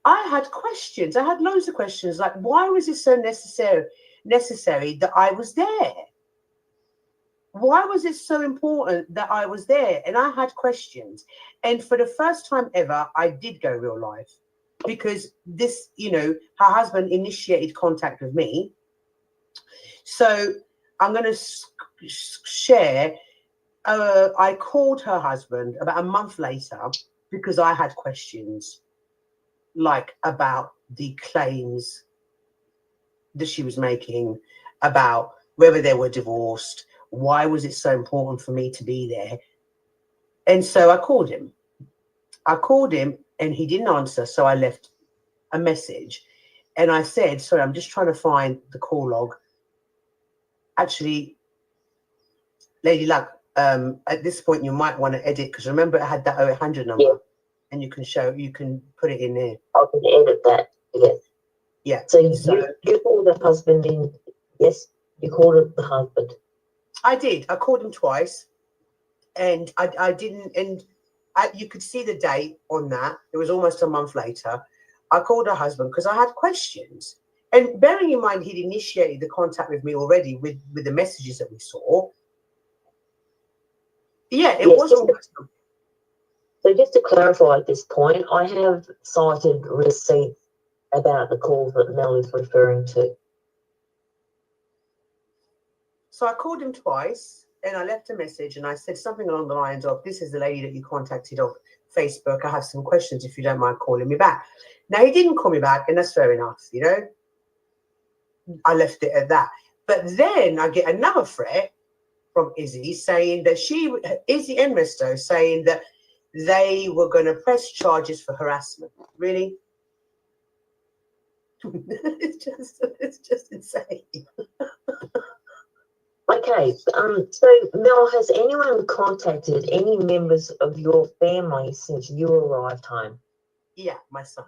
I had questions. I had loads of questions, like, why was it so necessary that I was there? Why was it so important that I was there? And I had questions. And for the first time ever, I did go real life, because this, you know, her husband initiated contact with me. So I'm going to share. I called her husband about a month later because I had questions, like about the claims that she was making, about whether they were divorced, why was it so important for me to be there. And so I called him and he didn't answer, so I left a message. And I said, sorry, I'm just trying to find the call log. Actually, Lady Luck, at this point you might want to edit, because remember it had that 0800 number, and you can put it in there. I can edit that. Yes. Yeah. So you called the husband in. Yes, you called it the husband. I did. I called him twice, and I didn't. And you could see the date on that. It was almost a month later. I called her husband because I had questions. And bearing in mind he'd initiated the contact with me already with the messages that we saw. Yeah, it was almost. So just to clarify at this point, I have cited receipts about the calls that Mel is referring to. So I called him twice and I left a message and I said something along the lines of, this is the lady that you contacted on Facebook. I have some questions if you don't mind calling me back. Now, he didn't call me back, and that's fair enough, you know. I left it at that. But then I get another threat from Izzy saying that Izzy and Risto saying that they were going to press charges for harassment. Really? it's just insane. Okay, so Mel, has anyone contacted any members of your family since you arrived home? Yeah, my son.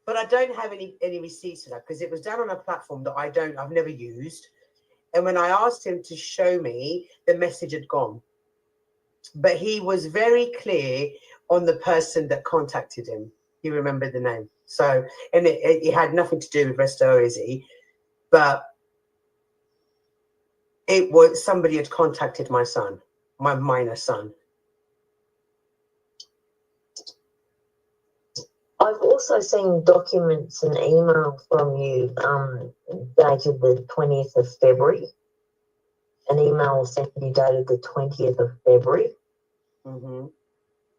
But I don't have any receipts of that because it was done on a platform that I've never used. And when I asked him to show me, the message had gone. But he was very clear on the person that contacted him. He remembered the name. So, and it had nothing to do with Resto or Izzy, but it was somebody had contacted my son, my minor son. I've also seen documents and email from you dated the 20th of February. An email sent to you dated the 20th of February. Mm-hmm.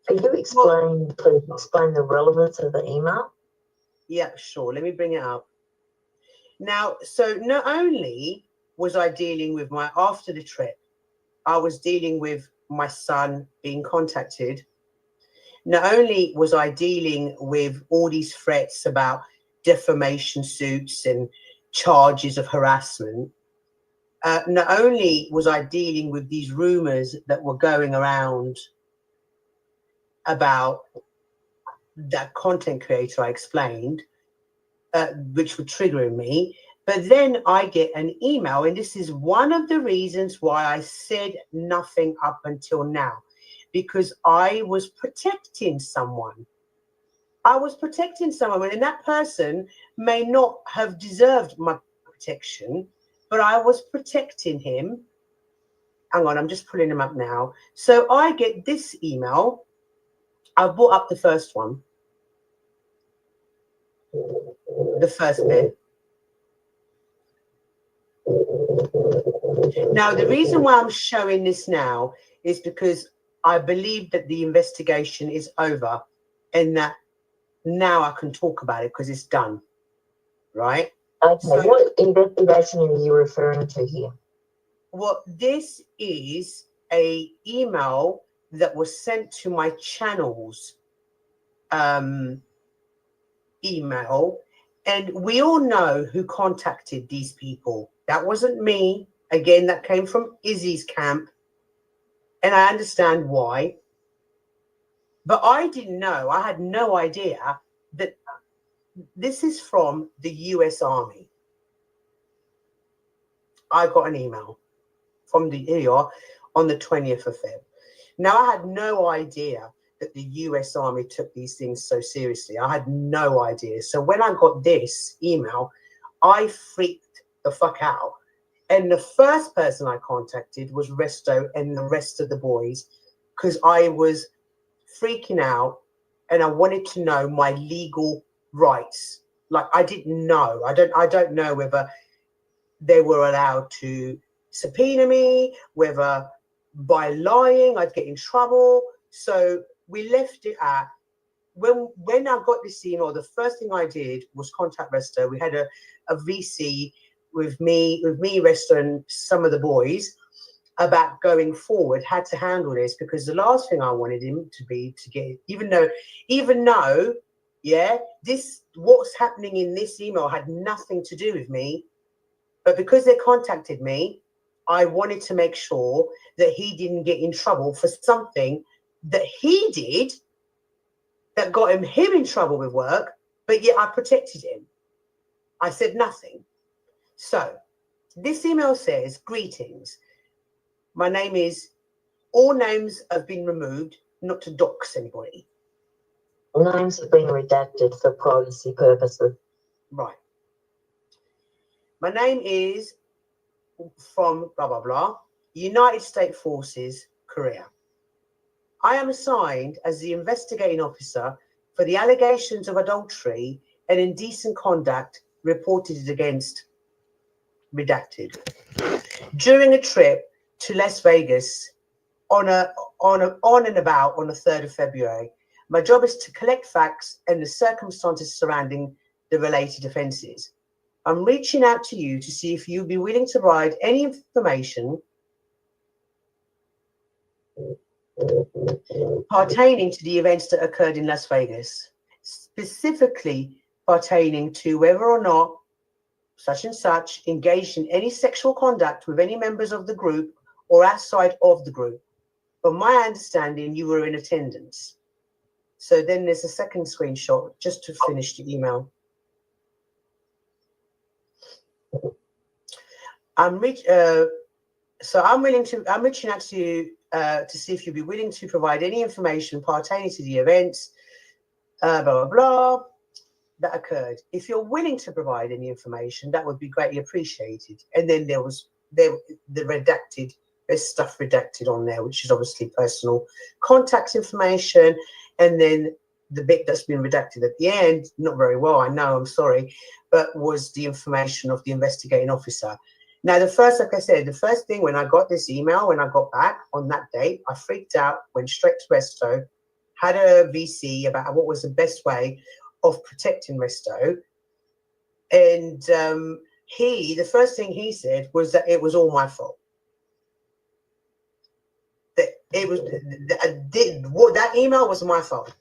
Could you explain the relevance of the email? Yeah, sure. Let me bring it up. Now, so not only was I dealing with after the trip, I was dealing with my son being contacted. Not only was I dealing with all these threats about defamation suits and charges of harassment, not only was I dealing with these rumors that were going around about that content creator I explained, which were triggering me, but then I get an email, and this is one of the reasons why I said nothing up until now, because I was protecting someone. I was protecting someone, and that person may not have deserved my protection, but I was protecting him. Hang on, I'm just pulling him up now. So I get this email. I brought up the first one. The first bit. Now, the reason why I'm showing this now is because I believe that the investigation is over and that now I can talk about it because it's done, right? Okay, so, what investigation are you referring to here? Well, this is an email that was sent to my channel's email, and we all know who contacted these people. That wasn't me. Again, that came from Izzy's camp, and I understand why. But I didn't know, I had no idea that this is from the US Army. I got an email from the ER on the 20th of Feb. Now, I had no idea that the US Army took these things so seriously. I had no idea. So when I got this email, I freaked the fuck out. And the first person I contacted was Resto and the rest of the boys, because I was freaking out and I wanted to know my legal rights. Like, I didn't know. I don't know whether they were allowed to subpoena me, whether by lying I'd get in trouble. So we left it at, when I got this email, the first thing I did was contact Resto. We had a VC with me, Resto, and some of the boys. about going forward, how to handle this, because the last thing I wanted him to be to get, even though, yeah, this what's happening in this email had nothing to do with me, but because they contacted me, I wanted to make sure that he didn't get in trouble for something that he did that got him in trouble with work, but yet I protected him. I said nothing. So this email says, greetings. My name is, all names have been removed, not to dox anybody. Names have been redacted for privacy purposes. Right. My name is from blah, blah, blah, United States Forces, Korea. I am assigned as the investigating officer for the allegations of adultery and indecent conduct reported against redacted during a trip to Las Vegas on and about on the 3rd of February. My job is to collect facts and the circumstances surrounding the related offences. I'm reaching out to you to see if you'd be willing to provide any information pertaining to the events that occurred in Las Vegas, specifically pertaining to whether or not such and such engaged in any sexual conduct with any members of the group or outside of the group. From my understanding, you were in attendance. So then there's a second screenshot just to finish the email. I'm reaching out to you to see if you'd be willing to provide any information pertaining to the events, blah, blah, blah, that occurred. If you're willing to provide any information, that would be greatly appreciated. And then there was the redacted, there's stuff redacted on there, which is obviously personal contact information. And then the bit that's been redacted at the end, not very well, I know, I'm sorry, but was the information of the investigating officer. Now, like I said, the first thing when I got this email, when I got back on that date, I freaked out, went straight to Resto, had a VC about what was the best way of protecting Resto. And the first thing he said was that it was all my fault. That it was, that email was my fault.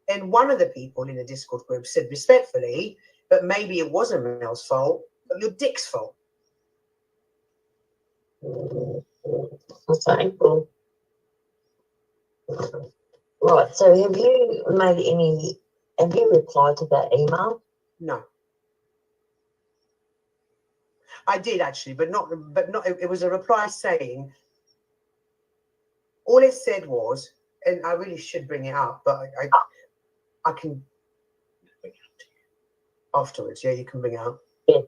And one of the people in the Discord group said respectfully, but maybe it wasn't Mel's fault, but your dick's fault. Okay, cool. Right, so have you replied to that email? No. I did actually, but not, it was a reply saying, all it said was, and I really should bring it up, but I can bring it up to you afterwards. Yeah, you can bring it up. Yeah.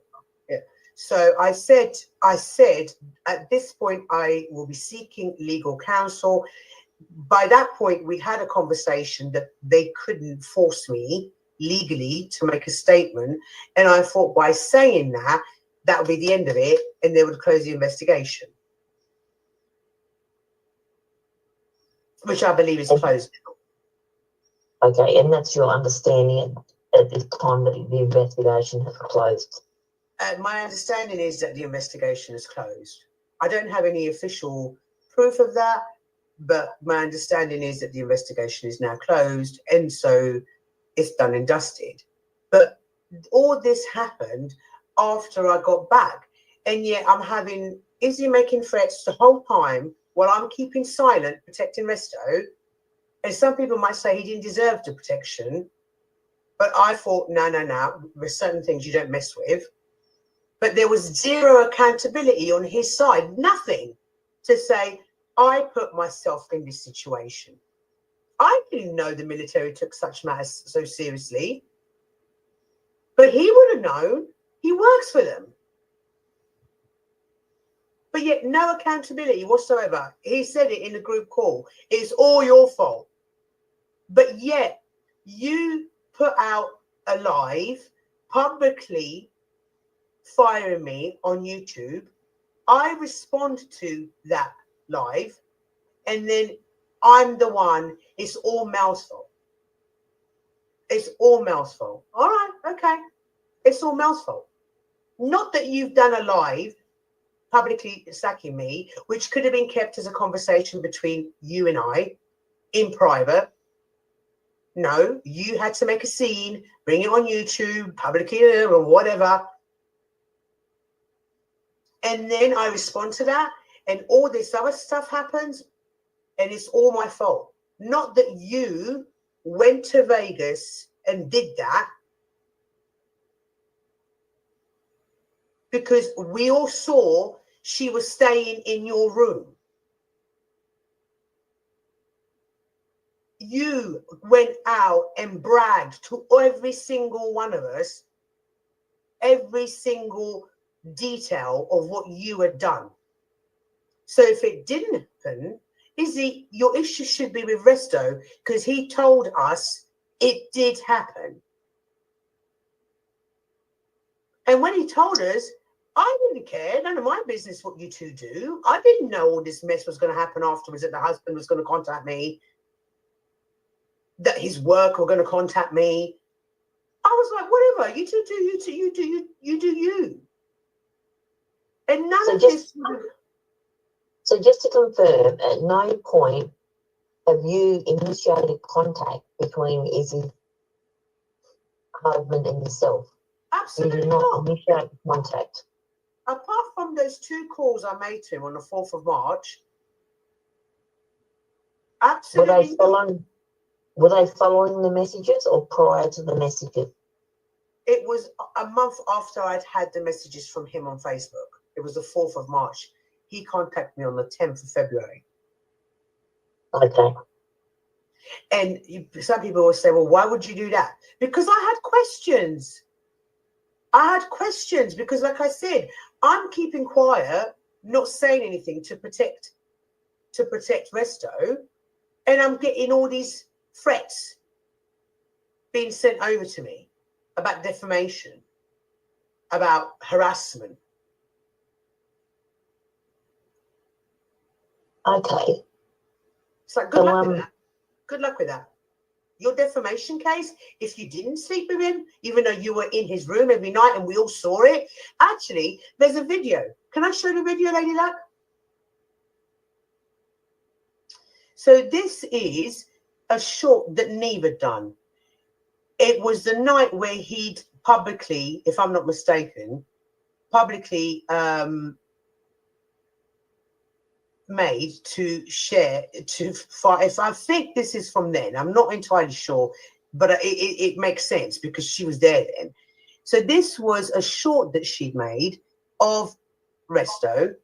Yeah. So I said, at this point, I will be seeking legal counsel. By that point, we had a conversation that they couldn't force me legally to make a statement. And I thought by saying that, that would be the end of it, and they would close the investigation, which I believe is closed now. Okay, and that's your understanding at this time that the investigation has closed? My understanding is that the investigation is closed. I don't have any official proof of that, but my understanding is that the investigation is now closed, and so it's done and dusted. But all this happened after I got back, and yet I'm having Izzy making threats the whole time while I'm keeping silent, protecting Resto. And some people might say he didn't deserve the protection, but I thought, no, there's certain things you don't mess with. But there was zero accountability on his side, nothing to say, I put myself in this situation. I didn't know the military took such matters so seriously, but he would have known. He works for them. But yet no accountability whatsoever. He said it in the group call. It's all your fault. But yet you put out a live publicly firing me on YouTube. I respond to that live, and then I'm the one. It's all Mel's fault. It's all Mel's fault. All right, okay. It's all Mel's fault. Not that you've done a live publicly sacking me, which could have been kept as a conversation between you and I in private. No, you had to make a scene, bring it on YouTube, publicly or whatever. And then I respond to that, and all this other stuff happens, and it's all my fault. Not that you went to Vegas and did that, because we all saw she was staying in your room. You went out and bragged to every single one of us, every single detail of what you had done. So if it didn't happen, Izzy, your issue should be with Resto, because he told us it did happen. And when he told us, I didn't care. None of my business what you two do. I didn't know all this mess was going to happen afterwards, that the husband was going to contact me, that his work were going to contact me. I was like, whatever, you two do you do you. And none of this. So just to confirm, at no point have you initiated contact between Izzy's husband and yourself? Absolutely you did not initiate contact. Apart from those 2 calls I made to him on the 4th of March, absolutely. Were they following the messages or prior to the messages? It was a month after I'd had the messages from him on Facebook. It was the 4th of March. He contacted me on the 10th of February. Okay. And some people will say, well, why would you do that? Because I had questions. Because, like I said, I'm keeping quiet, not saying anything to protect Resto, and I'm getting all these threats being sent over to me about defamation, about harassment. Okay. It's like, good luck with that. Good luck with that. Your defamation case, if you didn't sleep with him, even though you were in his room every night and we all saw it, actually, there's a video. Can I show the video, Lady Luck? So this is a short that Neve had done. It was the night where he'd publicly, if I'm not mistaken, publicly made to share to fight. If I think this is from then, I'm not entirely sure, but it makes sense because she was there then. So this was a short that she'd made of Resto,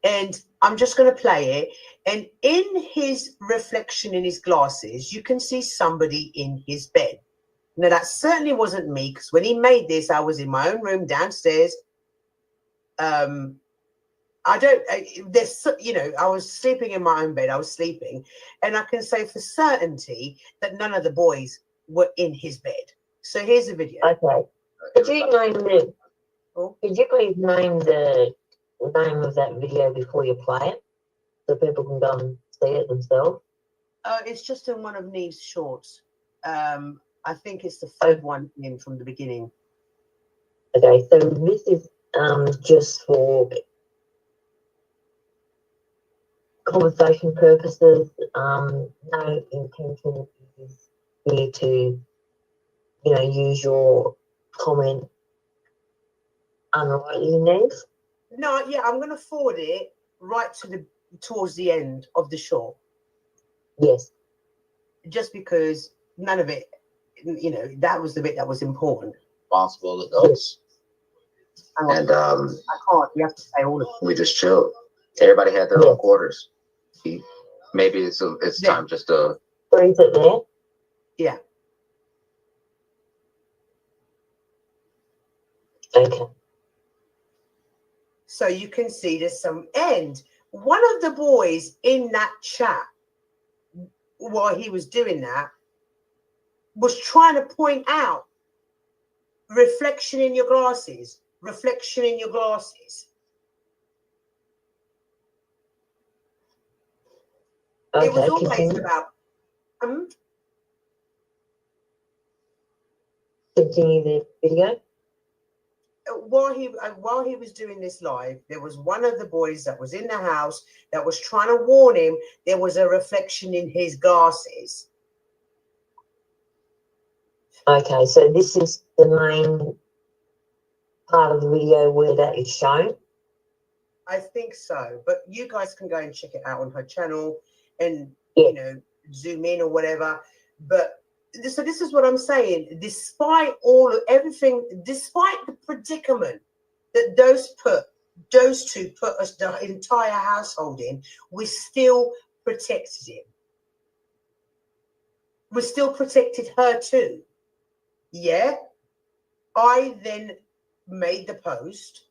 and I'm just going to play it. And in his reflection in his glasses, you can see somebody in his bed. Now that certainly wasn't me, because when he made this, I was in my own room downstairs. I was sleeping in my own bed. I was sleeping, and I can say for certainty that none of the boys were in his bed. So here's a video. Okay. Could you please name the name of that video before you play it, so people can go and see it themselves? It's just in one of Neve's shorts. I think it's the 3rd one in from the beginning. Okay, so this is just for conversation purposes. No intention is here to, use your comment unrightly, Neve. No, yeah, I'm going to forward it right towards the end of the show. Yes. Just because none of it, that was the bit that was important. Responsible adults. And I can't. You have to say all of it. We just chilled. Everybody had their own quarters. Maybe it's time just to. Where is it there? Yeah. Okay. So you can see there's some end. One of the boys in that chat, while he was doing that, was trying to point out reflection in your glasses, reflection in your glasses. Okay, it was always continue. about. Continue the video. while he was doing this live, there was one of the boys that was in the house that was trying to warn him there was a reflection in his glasses. Okay, so this is the main part of the video where that is shown. I think so, but you guys can go and check it out on her channel and you know, zoom in or whatever. But so this is what I'm saying. Despite everything, despite the predicament that those two put us, the entire household in, we still protected him. We still protected her too. Yeah. I then made the post,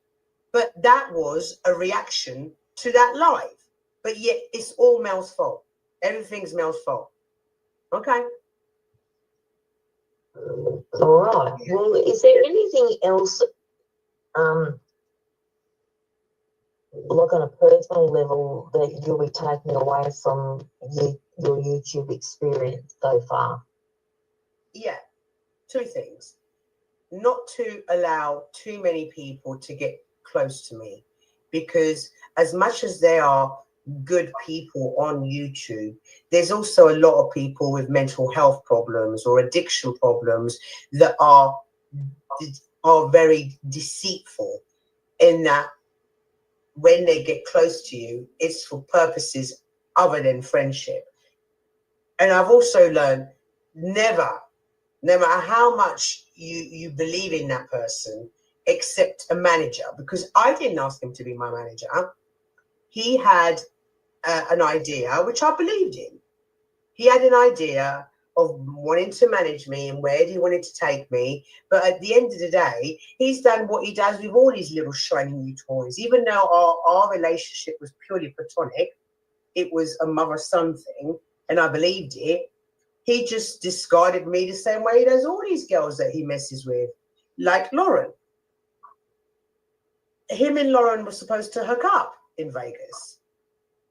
but that was a reaction to that live. But yet it's all Mel's fault. Everything's Mel's fault. Okay. All right. Well, is there anything else, like on a personal level, that you'll be taking away from your YouTube experience so far? Yeah. Two things. Not to allow too many people to get close to me, because as much as there are good people on YouTube, there's also a lot of people with mental health problems or addiction problems that are very deceitful, in that when they get close to you, it's for purposes other than friendship. And I've also learned never, no matter how much you believe in that person, accept a manager, because I didn't ask him to be my manager. He had an idea, which I believed in. He had an idea of wanting to manage me and where he wanted to take me. But at the end of the day, he's done what he does with all these little shiny new toys. Even though our relationship was purely platonic, it was a mother-son thing, and I believed it. He just discarded me the same way he does all these girls that he messes with, like Lauren. Him and Lauren were supposed to hook up in Vegas.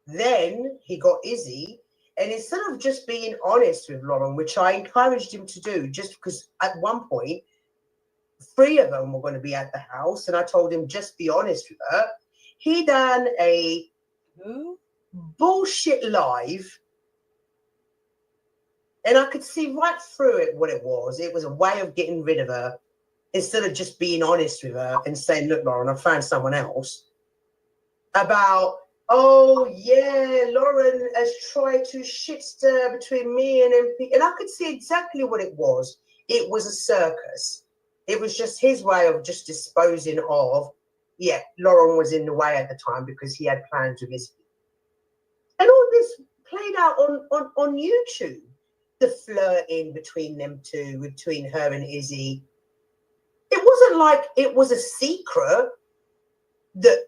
Then he got Izzy, and instead of just being honest with Lauren, which I encouraged him to do, just because at one point, 3 of them were going to be at the house, and I told him, just be honest with her. He done a bullshit live, and I could see right through it what it was. It was a way of getting rid of her, instead of just being honest with her and saying, look, Lauren, I found someone else. About, oh, yeah, Lauren has tried to shit stir between me and MP. And I could see exactly what it was. It was a circus. It was just his way of just disposing of, yeah, Lauren was in the way at the time because he had plans with his. And all this played out on YouTube. The flirting between them two, between her and Izzy. It wasn't like it was a secret that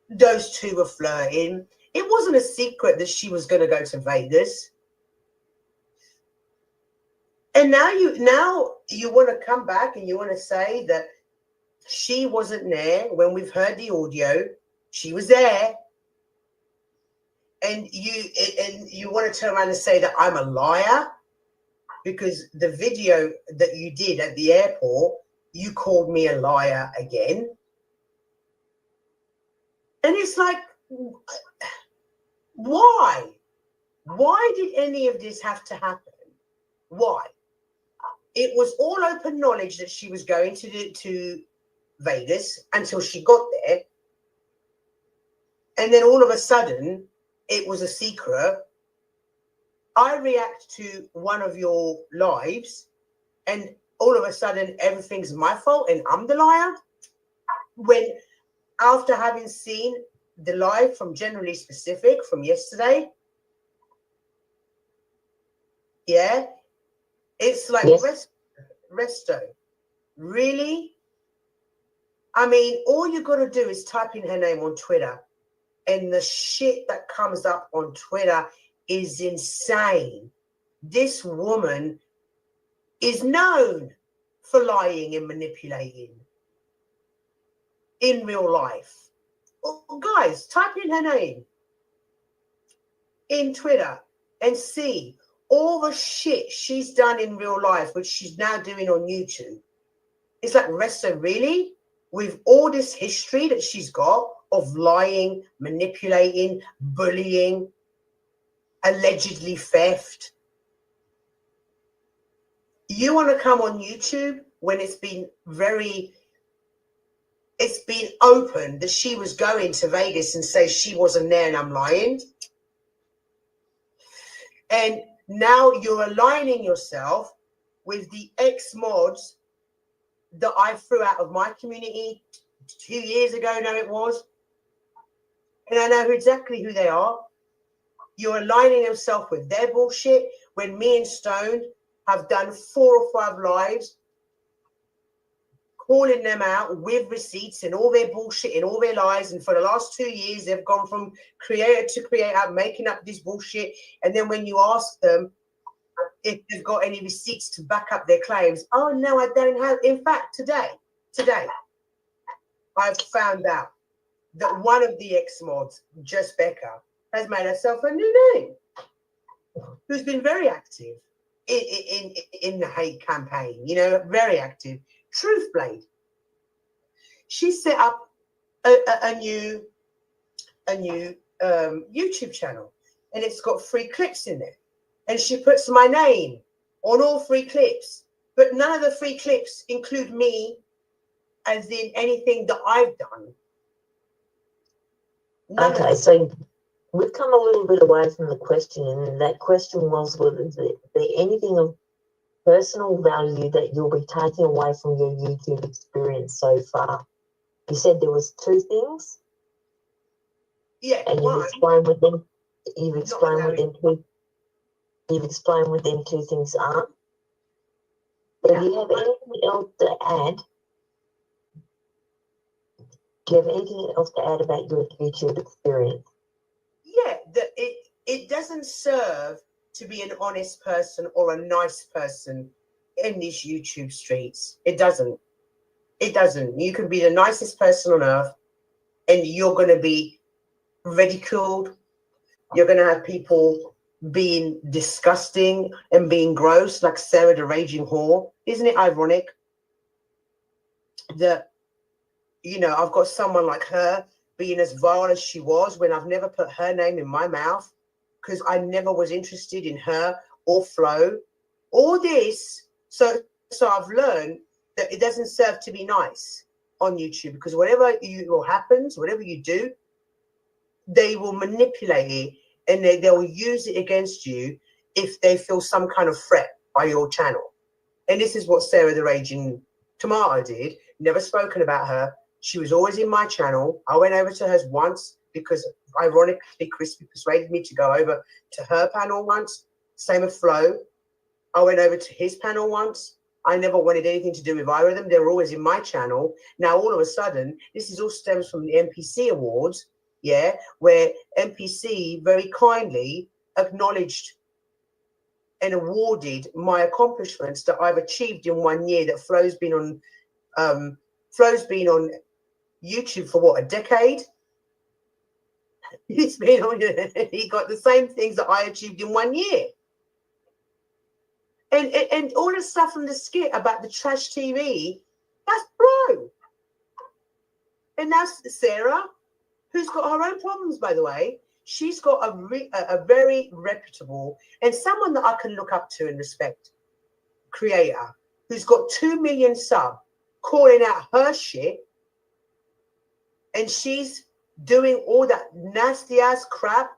those two were flirting. It wasn't a secret that she was going to go to Vegas. And now you want to come back and you want to say that she wasn't there when we've heard the audio. She was there. And you want to turn around and say that I'm a liar, because the video that you did at the airport, you called me a liar again. And it's like, why? Why did any of this have to happen? Why? It was all open knowledge that she was going to Vegas until she got there. And then all of a sudden, it was a secret. I react to one of your lives, and all of a sudden, everything's my fault and I'm the liar. When after having seen the live from Generally Specific from yesterday, yeah, it's like, yes. Resto, really? I mean, all you got to do is type in her name on Twitter, and the shit that comes up on Twitter is insane. This woman is known for lying and manipulating in real life. Oh, guys, type in her name in Twitter and see all the shit she's done in real life, which she's now doing on YouTube. It's like, Resto, really? With all this history that she's got of lying, manipulating, bullying, allegedly theft, you want to come on YouTube when it's been open that she was going to Vegas and say she wasn't there and I'm lying? And now you're aligning yourself with the ex-mods that I threw out of my community 2 years ago, now it was. And I know exactly who they are. You're aligning yourself with their bullshit when me and Stone have done 4 or 5 lives calling them out with receipts and all their bullshit and all their lies. And for the last 2 years, they've gone from creator to creator, making up this bullshit. And then when you ask them if they've got any receipts to back up their claims, oh, no, I don't have. In fact, today, I've found out that one of the ex-mods, Just Becca, has made herself a new name, who's been very active in the hate campaign, you know, very active. Truthblade. She set up a new YouTube channel, and it's got 3 clips in there, and she puts my name on all 3 clips, but none of the 3 clips include me as in anything that I've done. Okay, so we've come a little bit away from the question, and that question was, is there anything of personal value that you'll be taking away from your YouTube experience so far? You said there was 2 things. Yeah, and you've explained what them. You've explained what them 2. You've explained what them 2 things are. But do you have anything else to add? Do you have anything else to add about your YouTube experience? Yeah, it doesn't serve to be an honest person or a nice person in these YouTube streets. It doesn't. It doesn't. You can be the nicest person on earth and you're going to be ridiculed. You're going to have people being disgusting and being gross, like Sarah the Raging Whore. Isn't it ironic that, you know, I've got someone like her being as vile as she was when I've never put her name in my mouth because I never was interested in her or Flo. All this, so I've learned that it doesn't serve to be nice on YouTube, because whatever happens, whatever you do, they will manipulate it and they will use it against you if they feel some kind of threat by your channel. And this is what Sarah the Raging Tomato did. Never spoken about her. She was always in my channel. I went over to hers once because, ironically, Crispy persuaded me to go over to her panel once. Same with Flo. I went over to his panel once. I never wanted anything to do with either of them. They were always in my channel. Now, all of a sudden, this all stems from the NPC Awards, yeah, where NPC very kindly acknowledged and awarded my accomplishments that I've achieved in 1 year. That Flo's been on YouTube for what, a decade? He's been on. He got the same things that I achieved in 1 year. And all the stuff from the skit about the trash TV, that's Flo. And that's Sarah, who's got her own problems, by the way. She's got a very reputable and someone that I can look up to and respect creator who's got 2 million subs calling out her shit, and she's doing all that nasty ass crap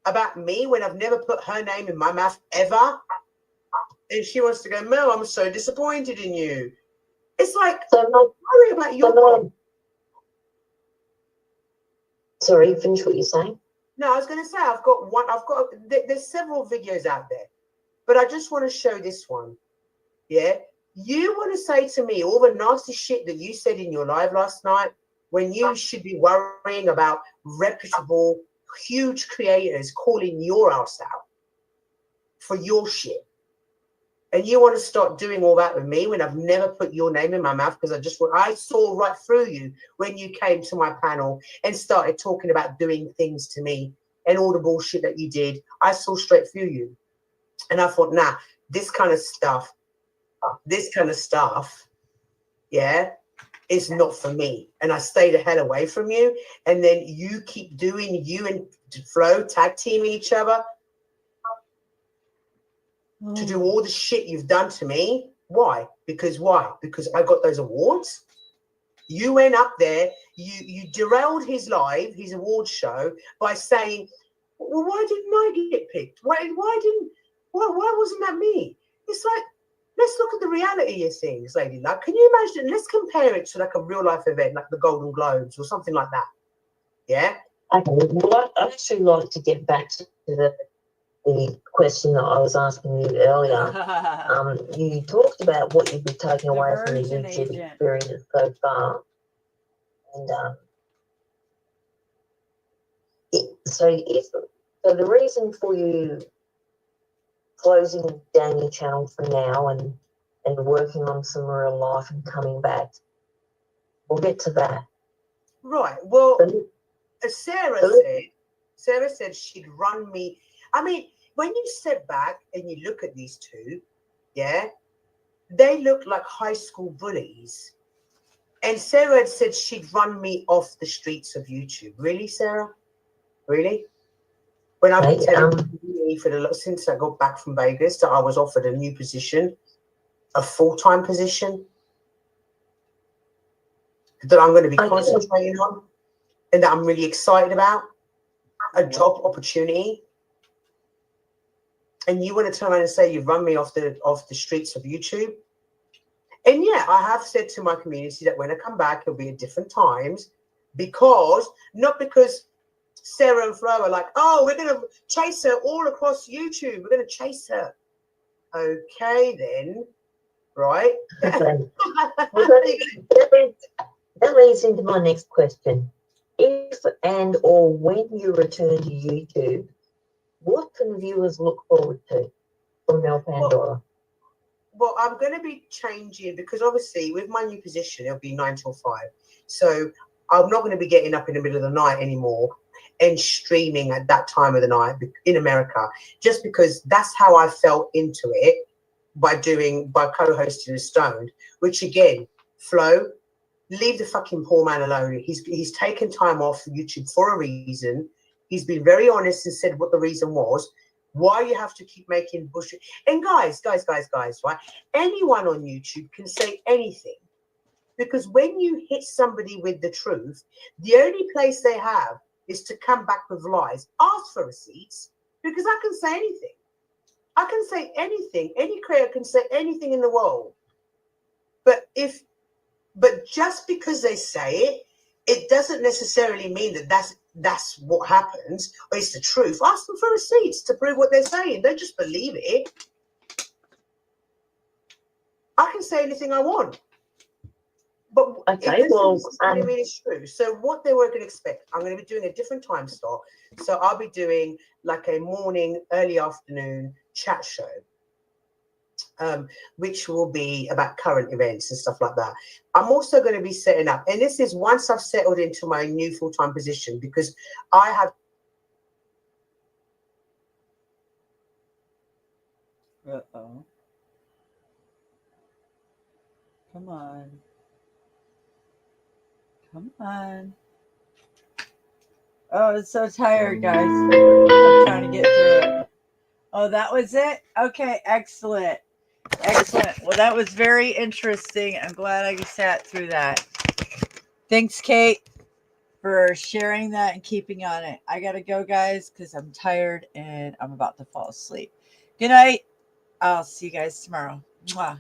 about me when I've never put her name in my mouth ever. And she wants to go, Mel, I'm so disappointed in you. It's like, worry about your Sorry, finish what you're saying. No, I was going to say, there's several videos out there, but I just want to show this one. Yeah. You want to say to me all the nasty shit that you said in your live last night when you should be worrying about reputable, huge creators calling your ass out for your shit. And you want to start doing all that with me when I've never put your name in my mouth, because I saw right through you when you came to my panel and started talking about doing things to me and all the bullshit that you did. I saw straight through you. And I thought, nah, this kind of stuff yeah, is not for me. And I stay the hell away from you. And then you keep doing, you and Flo tag teaming each other to do all the shit you've done to me. Why? Because why? Because I got those awards. You went up there, you derailed his award show by saying, well, why didn't I get picked? Why wasn't that me? It's like, let's look at the reality of things, lady. Like, can you imagine? Let's compare it to like a real life event, like the Golden Globes or something like that. Yeah. Okay. Well, I'd actually like to get back to the question that I was asking you earlier. You talked about what you've been taking away from the YouTube experience so far, and so the reason for you closing down your channel for now and working on some real life and coming back, we'll get to that. Right. Well, as Sarah said she'd run me. I mean, when you step back and you look at these two, yeah, they look like high school bullies. And Sarah had said she'd run me off the streets of YouTube. Really, Sarah? Really? When I've been telling you since I got back from Vegas that I was offered a new position, a full-time position that I'm going to be concentrating on and that I'm really excited about, a job opportunity. And you want to turn around and say you've run me off the streets of YouTube? And yeah, I have said to my community that when I come back, it'll be at different times, not because Sarah and Flo are like, oh, we're going to chase her all across YouTube. We're going to chase her. Okay, then. Right? Okay. Well, that leads into my next question. If and or when you return to YouTube, what can viewers look forward to from Mel Pandora? Well, I'm going to be changing because obviously with my new position, it'll be 9 till 5. So I'm not going to be getting up in the middle of the night anymore and streaming at that time of the night in America, just because that's how I fell into it by co-hosting Stoned, which again, Flo, leave the fucking poor man alone. He's taken time off YouTube for a reason. He's been very honest and said what the reason was. Why you have to keep making bullshit. And guys, right? Anyone on YouTube can say anything. Because when you hit somebody with the truth, the only place they have is to come back with lies. Ask for receipts, because I can say anything. I can say anything. Any creator can say anything in the world. But just because they say it, it doesn't necessarily mean that that's what happens, or it's the truth. Ask them for receipts to prove what they're saying. Don't just believe it. I can say anything I want. But okay, well, it's true. So what they were going to expect, I'm going to be doing a different time slot. So I'll be doing like a morning, early afternoon chat show, which will be about current events and stuff like that. I'm also going to be setting up, and this is once I've settled into my new full-time position, because I have. Uh-oh. Come on. Come on. Oh, I'm so tired, guys. I'm trying to get through it. Oh, that was it? Okay, excellent. Excellent. Well, that was very interesting. I'm glad I sat through that. Thanks, Kate, for sharing that and keeping on it. I got to go, guys, because I'm tired and I'm about to fall asleep. Good night. I'll see you guys tomorrow. Mwah.